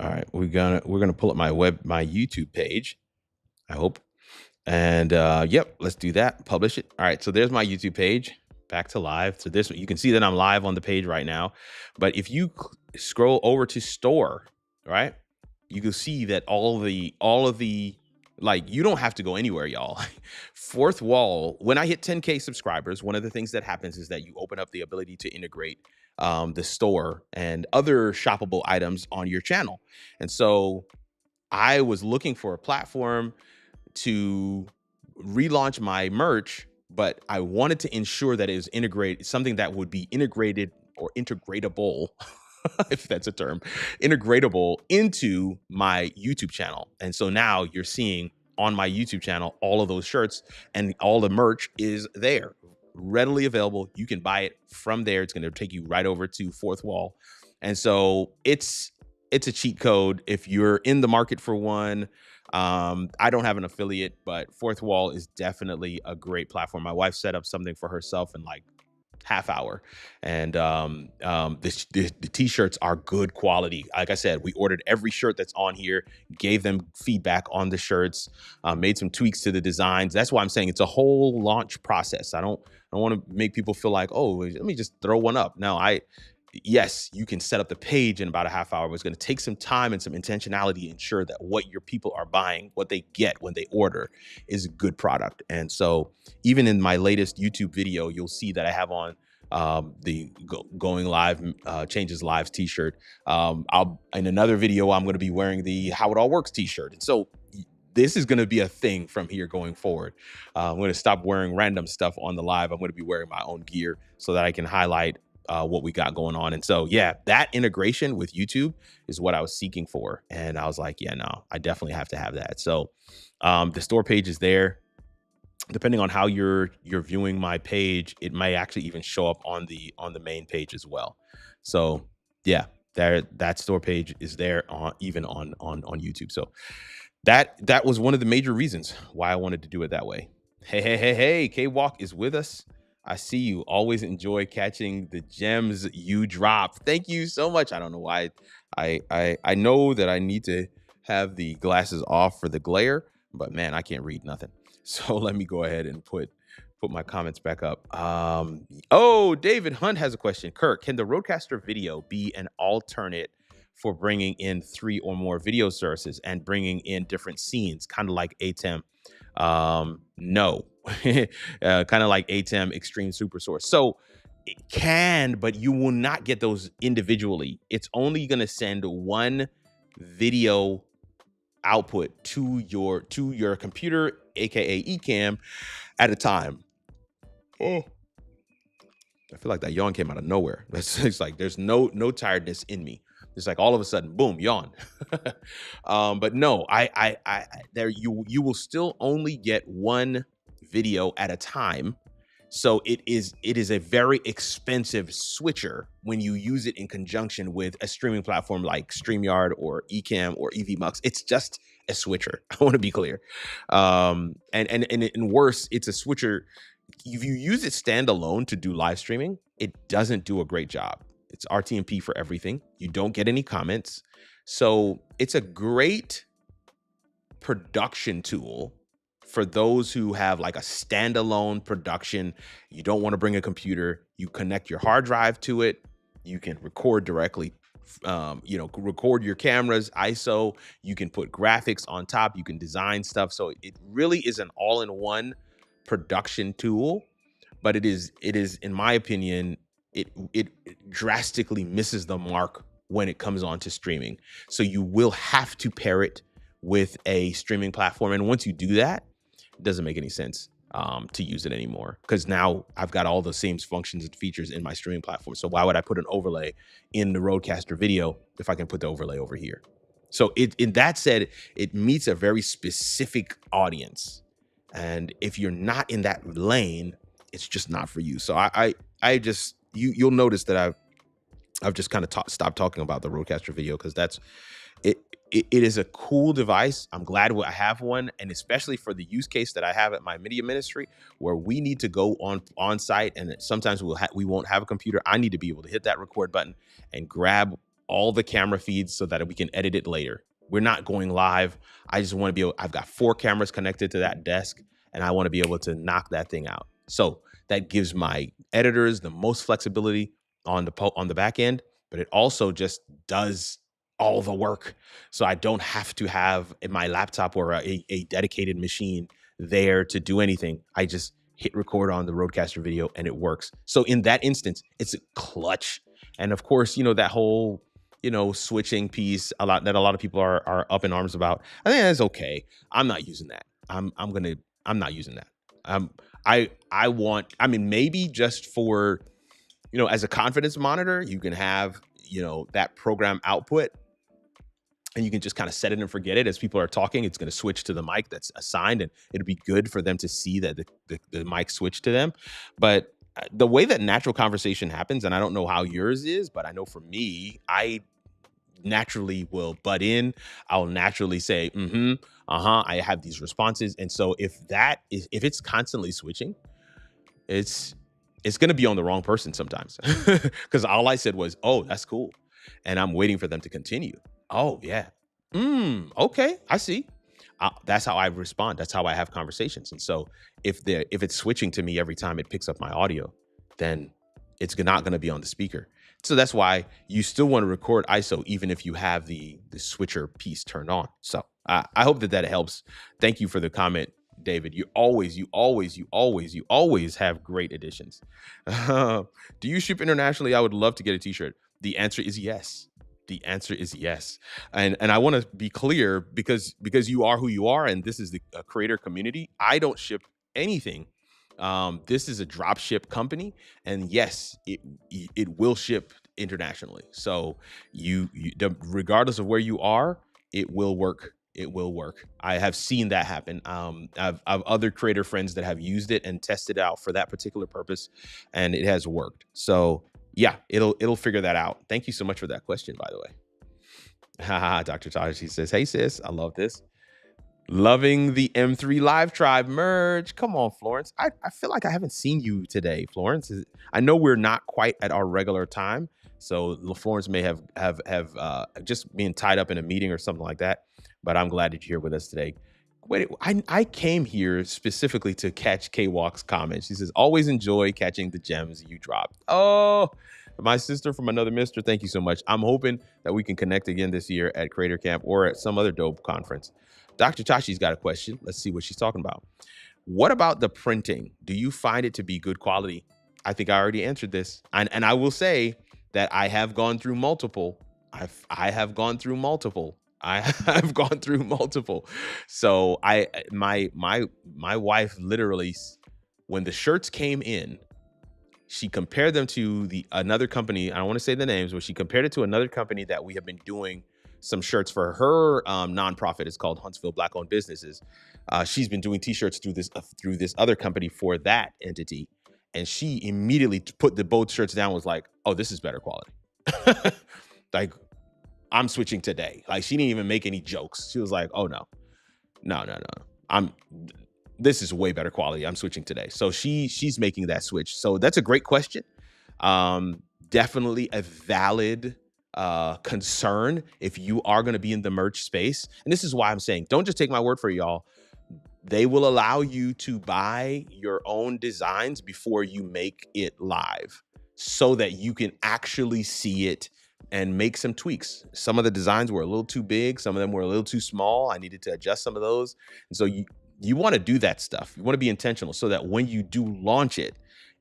All right, we're gonna pull up my YouTube page, I hope. And yep, let's do that. Publish it. All right, so there's my YouTube page. Back to live. So this, you can see that I'm live on the page right now. But if you scroll over to store, right, you can see that all of the like, you don't have to go anywhere, y'all. Fourth Wall, when I hit 10K subscribers, one of the things that happens is that you open up the ability to integrate the store and other shoppable items on your channel. And so I was looking for a platform to relaunch my merch, but I wanted to ensure that it was something that would be integrated or integratable, if that's a term, integratable into my YouTube channel. And so now you're seeing on my YouTube channel all of those shirts, and all the merch is there, readily available. You can buy it from there. It's going to take you right over to Fourth Wall. And so it's a cheat code if you're in the market for one. I don't have an affiliate, but Fourth Wall is definitely a great platform. My wife set up something for herself in like half hour, and the t-shirts are good quality. Like I said, we ordered every shirt that's on here, gave them feedback on the shirts, made some tweaks to the designs. That's why I'm saying it's a whole launch process. I don't want to make people feel like, oh, let me just throw one up. No, yes, you can set up the page in about a half hour, but it's going to take some time and some intentionality to ensure that what your people are buying, what they get when they order, is a good product. And so even in my latest YouTube video, you'll see that I have on the going live changes lives t-shirt. I'll in another video I'm going to be wearing the how it all works t-shirt. And so this is going to be a thing from here going forward. I'm going to stop wearing random stuff on the live. I'm going to be wearing my own gear so that I can highlight what we got going on. And so, yeah, that integration with YouTube is what I was seeking for. And I was like, yeah, no, I definitely have to have that. So the store page is there. Depending on how you're viewing my page, it may actually even show up on the main page as well. So yeah, that store page is there even on YouTube. So that was one of the major reasons why I wanted to do it that way. Hey, K-Walk is with us. I see you. Always enjoy catching the gems you drop. Thank you so much. I don't know why. I know that I need to have the glasses off for the glare, but man, I can't read nothing. So let me go ahead and put my comments back up. Oh, David Hunt has a question. Kirk, can the Rodecaster video be an alternate for bringing in 3 or more video sources and bringing in different scenes, kind of like ATEM? No, kind of like ATEM Extreme Super Source. So it can, but you will not get those individually. It's only going to send one video output to your computer, aka Ecamm, at a time. Oh, I feel like that yawn came out of nowhere. It's like there's no tiredness in me. It's like all of a sudden, boom, yawn. But no, I there you will still only get one video at a time. So it is a very expensive switcher when you use it in conjunction with a streaming platform like StreamYard or Ecamm or EVMux. It's just a switcher. I want to be clear. And worse, it's a switcher. If you use it standalone to do live streaming, it doesn't do a great job. It's RTMP for everything. You don't get any comments. So it's a great production tool for those who have like a standalone production. You don't want to bring a computer. You connect your hard drive to it. You can record directly, record your cameras, ISO. You can put graphics on top. You can design stuff. So it really is an all-in-one production tool. But it is, in my opinion, it drastically misses the mark when it comes on to streaming. So you will have to pair it with a streaming platform. And once you do that, it doesn't make any sense to use it anymore, because now I've got all the same functions and features in my streaming platform. So why would I put an overlay in the Rodecaster video if I can put the overlay over here? So in that said, it meets a very specific audience. And if you're not in that lane, it's just not for you. So I just, you'll notice that I've just kind of stopped talking about the Rodecaster video, because that's it. It is a cool device. I'm glad I have one, and especially for the use case that I have at my media ministry, where we need to go on site, and sometimes we won't have a computer. I need to be able to hit that record button and grab all the camera feeds so that we can edit it later. We're not going live. I just want to be able. I've got 4 cameras connected to that desk, and I want to be able to knock that thing out. So that gives my editors the most flexibility on the back end, but it also just does all the work. So I don't have to have in my laptop or a dedicated machine there to do anything. I just hit record on the Rodecaster video and it works. So in that instance, it's a clutch. And of course, that whole, switching piece a lot of people are up in arms about. I think that's okay. I'm not using that. I'm not using that. Maybe just for, as a confidence monitor, you can have, that program output, and you can just kind of set it and forget it. As people are talking, it's going to switch to the mic that's assigned, and it'll be good for them to see that the mic switched to them. But the way that natural conversation happens, and I don't know how yours is, but I know for me, I naturally will butt in. I'll naturally say, I have these responses. And so if it's constantly switching, it's going to be on the wrong person sometimes, because all I said was, oh, that's cool. And I'm waiting for them to continue. Oh, yeah. Okay, I see. That's how I respond. That's how I have conversations. And so if it's switching to me every time it picks up my audio, then it's not going to be on the speaker. So that's why you still want to record ISO even if you have the switcher piece turned on. So I hope that that helps. Thank you for the comment, David. You always have great additions. Do you ship internationally? I would love to get a t-shirt. The answer is yes. The answer is yes. And I want to be clear because you are who you are and this is the creator community. I don't ship anything. This is a drop ship company, and yes, it will ship internationally. So regardless of where you are, it will work. It will work. I have seen that happen. I've other creator friends that have used it and tested out for that particular purpose, and it has worked. So yeah, it'll figure that out. Thank you so much for that question, by the way. Haha, Dr. Taj, he says, hey sis, I love this. Loving the M3 Live Tribe merge. Come on, Florence. I feel like I haven't seen you today, Florence. I know we're not quite at our regular time, so Florence may have just being tied up in a meeting or something like that. But I'm glad that you're here with us today. Wait, I came here specifically to catch K-Walk's comments. She says, always enjoy catching the gems you drop. Oh, my sister from another mister, thank you so much. I'm hoping that we can connect again this year at Creator Camp or at some other dope conference. Dr. Chachi's got a question. Let's see what she's talking about. What about the printing? Do you find it to be good quality? I think I already answered this. And I will say that I have gone through multiple. I have gone through multiple. I have gone through multiple. So my wife literally, when the shirts came in, she compared them to another company. I don't want to say the names, but she compared it to another company that we have been doing some shirts for her nonprofit. It's called Huntsville Black-Owned Businesses. She's been doing T-shirts through this other company for that entity, and she immediately put the both shirts down. Was like, "Oh, this is better quality." Like, I'm switching today. Like, she didn't even make any jokes. She was like, "Oh no. This is way better quality. I'm switching today." So she's making that switch. So that's a great question. Definitely a valid concern if you are going to be in the merch space. And this is why I'm saying, don't just take my word for it, y'all. They will allow you to buy your own designs before you make it live so that you can actually see it and make some tweaks. Some of the designs were a little too big. Some of them were a little too small. I needed to adjust some of those. And so you want to do that stuff. You want to be intentional so that when you do launch it,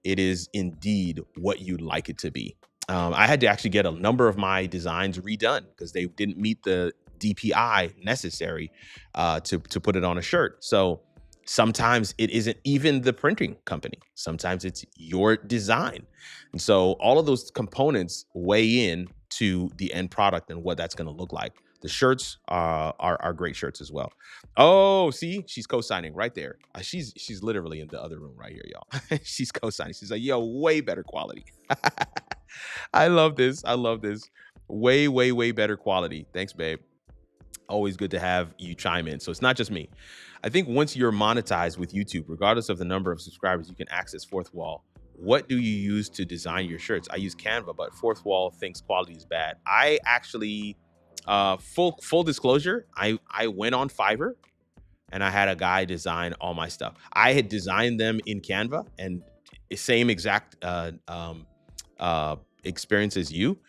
it is indeed what you'd like it to be. I had to actually get a number of my designs redone because they didn't meet the DPI necessary to put it on a shirt. So sometimes it isn't even the printing company. Sometimes it's your design. And so all of those components weigh in to the end product and what that's going to look like. The shirts are great shirts as well. Oh, see, she's co-signing right there. She's literally in the other room right here, y'all. She's co-signing. She's like, yo, way better quality. I love this. I love this. Way, way, way better quality. Thanks, babe. Always good to have you chime in. So it's not just me. I think once you're monetized with YouTube, regardless of the number of subscribers, you can access Fourth Wall. What do you use to design your shirts? I use Canva, but Fourth Wall thinks quality is bad. I actually, full disclosure, I went on Fiverr and I had a guy design all my stuff. I had designed them in Canva and same exact experience as you,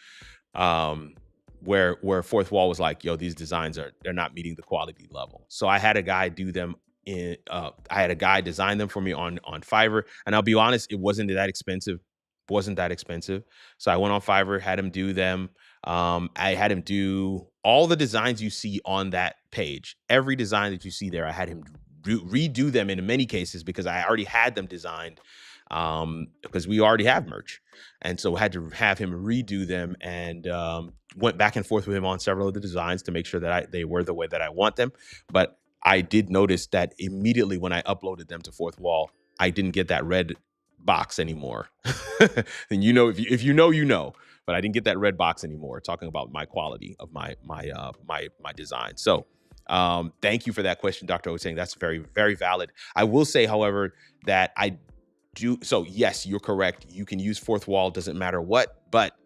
where Fourth Wall was like, yo, these designs they're not meeting the quality level. So I had a guy do them I had a guy design them for me on Fiverr. And I'll be honest, it wasn't that expensive. So I went on Fiverr, had him do them. I had him do all the designs you see on that page. Every design that you see there, I had him redo them in many cases because I already had them designed. Because we already have merch. And so I had to have him redo them and went back and forth with him on several of the designs to make sure that they were the way that I want them. But I did notice that immediately when I uploaded them to Fourth Wall, I didn't get that red box anymore. And if you know, you know, but I didn't get that red box anymore talking about my quality of my design. So thank you for that question, Dr. Hossein. That's very, very valid. I will say, however, that I do. So yes, you're correct. You can use Fourth Wall, doesn't matter what, but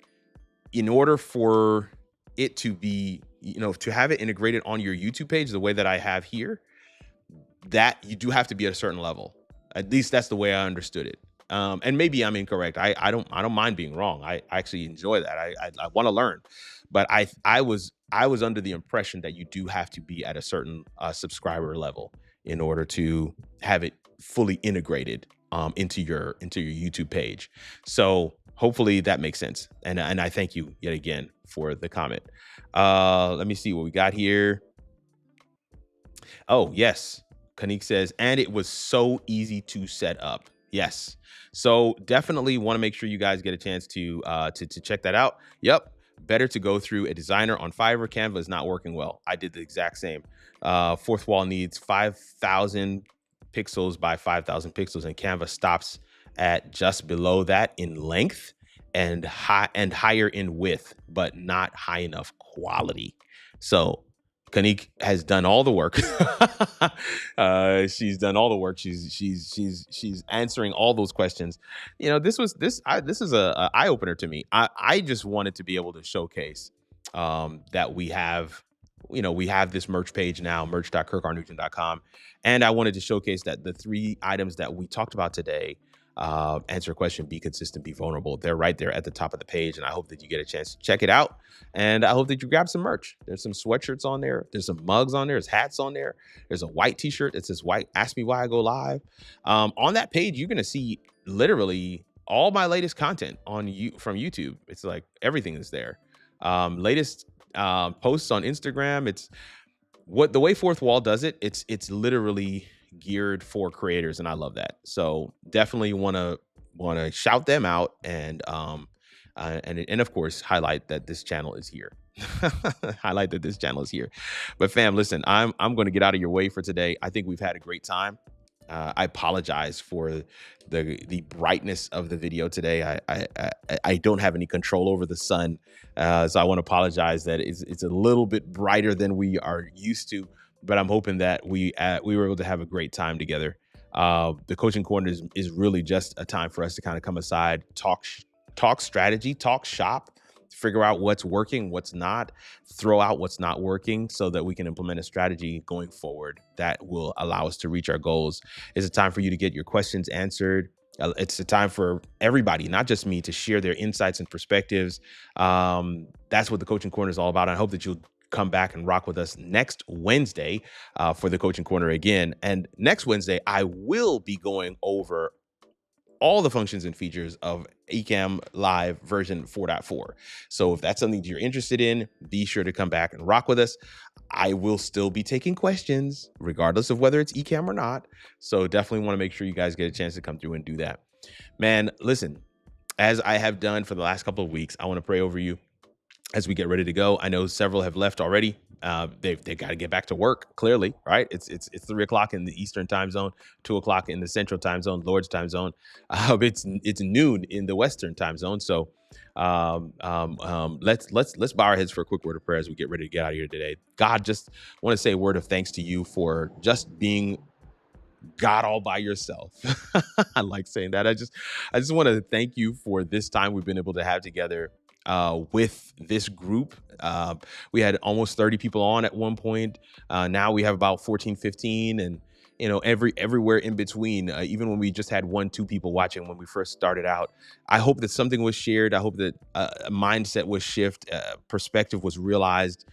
in order for it to be, to have it integrated on your YouTube page, the way that I have here, that you do have to be at a certain level. At least that's the way I understood it. And maybe I'm incorrect. I don't mind being wrong. I actually enjoy that. I want to learn, but I was under the impression that you do have to be at a certain subscriber level in order to have it fully integrated into your YouTube page. So hopefully that makes sense. And I thank you yet again for the comment. Let me see what we got here. Oh, yes. Kanik says, and it was so easy to set up. Yes. So definitely want to make sure you guys get a chance to check that out. Yep. Better to go through a designer on Fiverr. Canva is not working well. I did the exact same. Fourth wall needs 5,000 pixels by 5,000 pixels, and Canva stops at just below that in length and higher in width, but not high enough quality. So Kanik has done all the work. She's done all the work. She's answering all those questions. This is a eye opener to me. I just wanted to be able to showcase that we have this merch page now, merch.kirkarnugent.com, and I wanted to showcase that the 3 items that we talked about today. Answer a question, be consistent, be vulnerable. They're right there at the top of the page, and I hope that you get a chance to check it out. And I hope that you grab some merch. There's some sweatshirts on there. There's some mugs on there. There's hats on there. There's a white T-shirt that says "White Ask Me Why I Go Live." On that page, you're gonna see literally all my latest content from YouTube. It's like everything is there. Latest posts on Instagram. It's the way Fourth Wall does it. It's literally geared for creators, and I love that. So definitely want to shout them out and of course highlight that this channel is here. Highlight that this channel is here. But fam, listen, I'm going to get out of your way for today. I think we've had a great time. I apologize for the brightness of the video today. I don't have any control over the sun, so I want to apologize that it's a little bit brighter than we are used to. But I'm hoping that we were able to have a great time together. The coaching corner is really just a time for us to kind of come aside, talk strategy, talk shop, figure out what's working, what's not, throw out what's not working so that we can implement a strategy going forward that will allow us to reach our goals. It's a time for you to get your questions answered. It's a time for everybody, not just me, to share their insights and perspectives. That's what the coaching corner is all about. I hope that you'll come back and rock with us next Wednesday for the coaching corner again. And next Wednesday, I will be going over all the functions and features of Ecamm Live version 4.4. So if that's something that you're interested in, be sure to come back and rock with us. I will still be taking questions, regardless of whether it's Ecamm or not. So definitely want to make sure you guys get a chance to come through and do that. Man, listen, as I have done for the last couple of weeks, I want to pray over you as we get ready to go. I know several have left already. They've got to get back to work, clearly, right? It's 3 o'clock in the Eastern time zone, 2 o'clock in the Central time zone, Lord's time zone. It's noon in the Western time zone. So let's bow our heads for a quick word of prayer as we get ready to get out of here today. God, just want to say a word of thanks to you for just being God all by yourself. I like saying that. I just want to thank you for this time we've been able to have together with this group. We had almost 30 people on at one point. Now we have about 14, 15, and everywhere in between. Even when we just had 1-2 people watching when we first started out. I hope that something was shared. I hope that a mindset was shift, perspective was realized.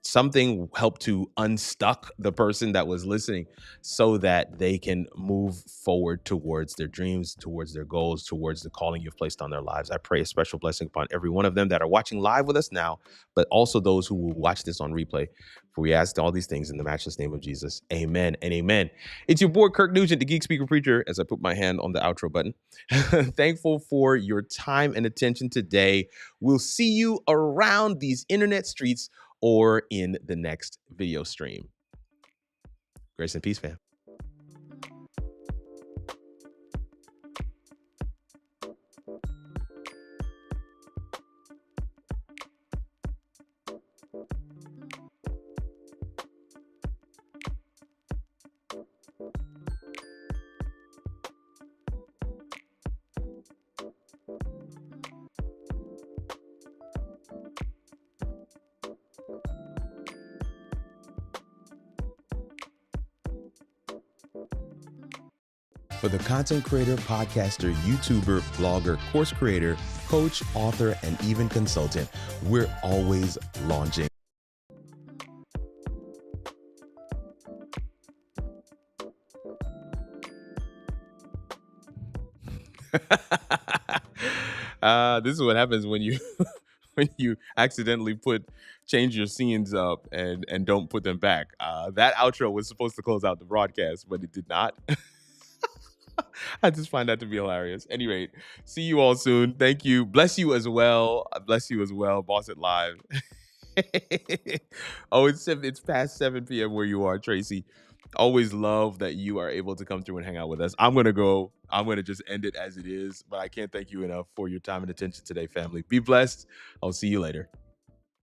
Something helped to unstuck the person that was listening so that they can move forward towards their dreams, towards their goals, towards the calling you've placed on their lives. I pray a special blessing upon every one of them that are watching live with us now, but also those who will watch this on replay. For we ask all these things in the matchless name of Jesus. Amen and amen. It's your boy, Kirk Nugent, the Geek Speaker Preacher, as I put my hand on the outro button. Thankful for your time and attention today. We'll see you around these internet streets or in the next video stream. Grace and peace, fam. For the content creator, podcaster, YouTuber, blogger, course creator, coach, author, and even consultant, we're always launching. This is what happens when you when you accidentally change your scenes up and don't put them back. That outro was supposed to close out the broadcast, but it did not. I just find that to be hilarious. Anyway, see you all soon. Thank you. Bless you as well. Bless you as well. Boss it live. Oh, it's past 7 p.m. where you are, Tracy. Always love that you are able to come through and hang out with us. I'm gonna go. I'm gonna just end it as it is, but I can't thank you enough for your time and attention today, family. Be blessed. I'll see you later.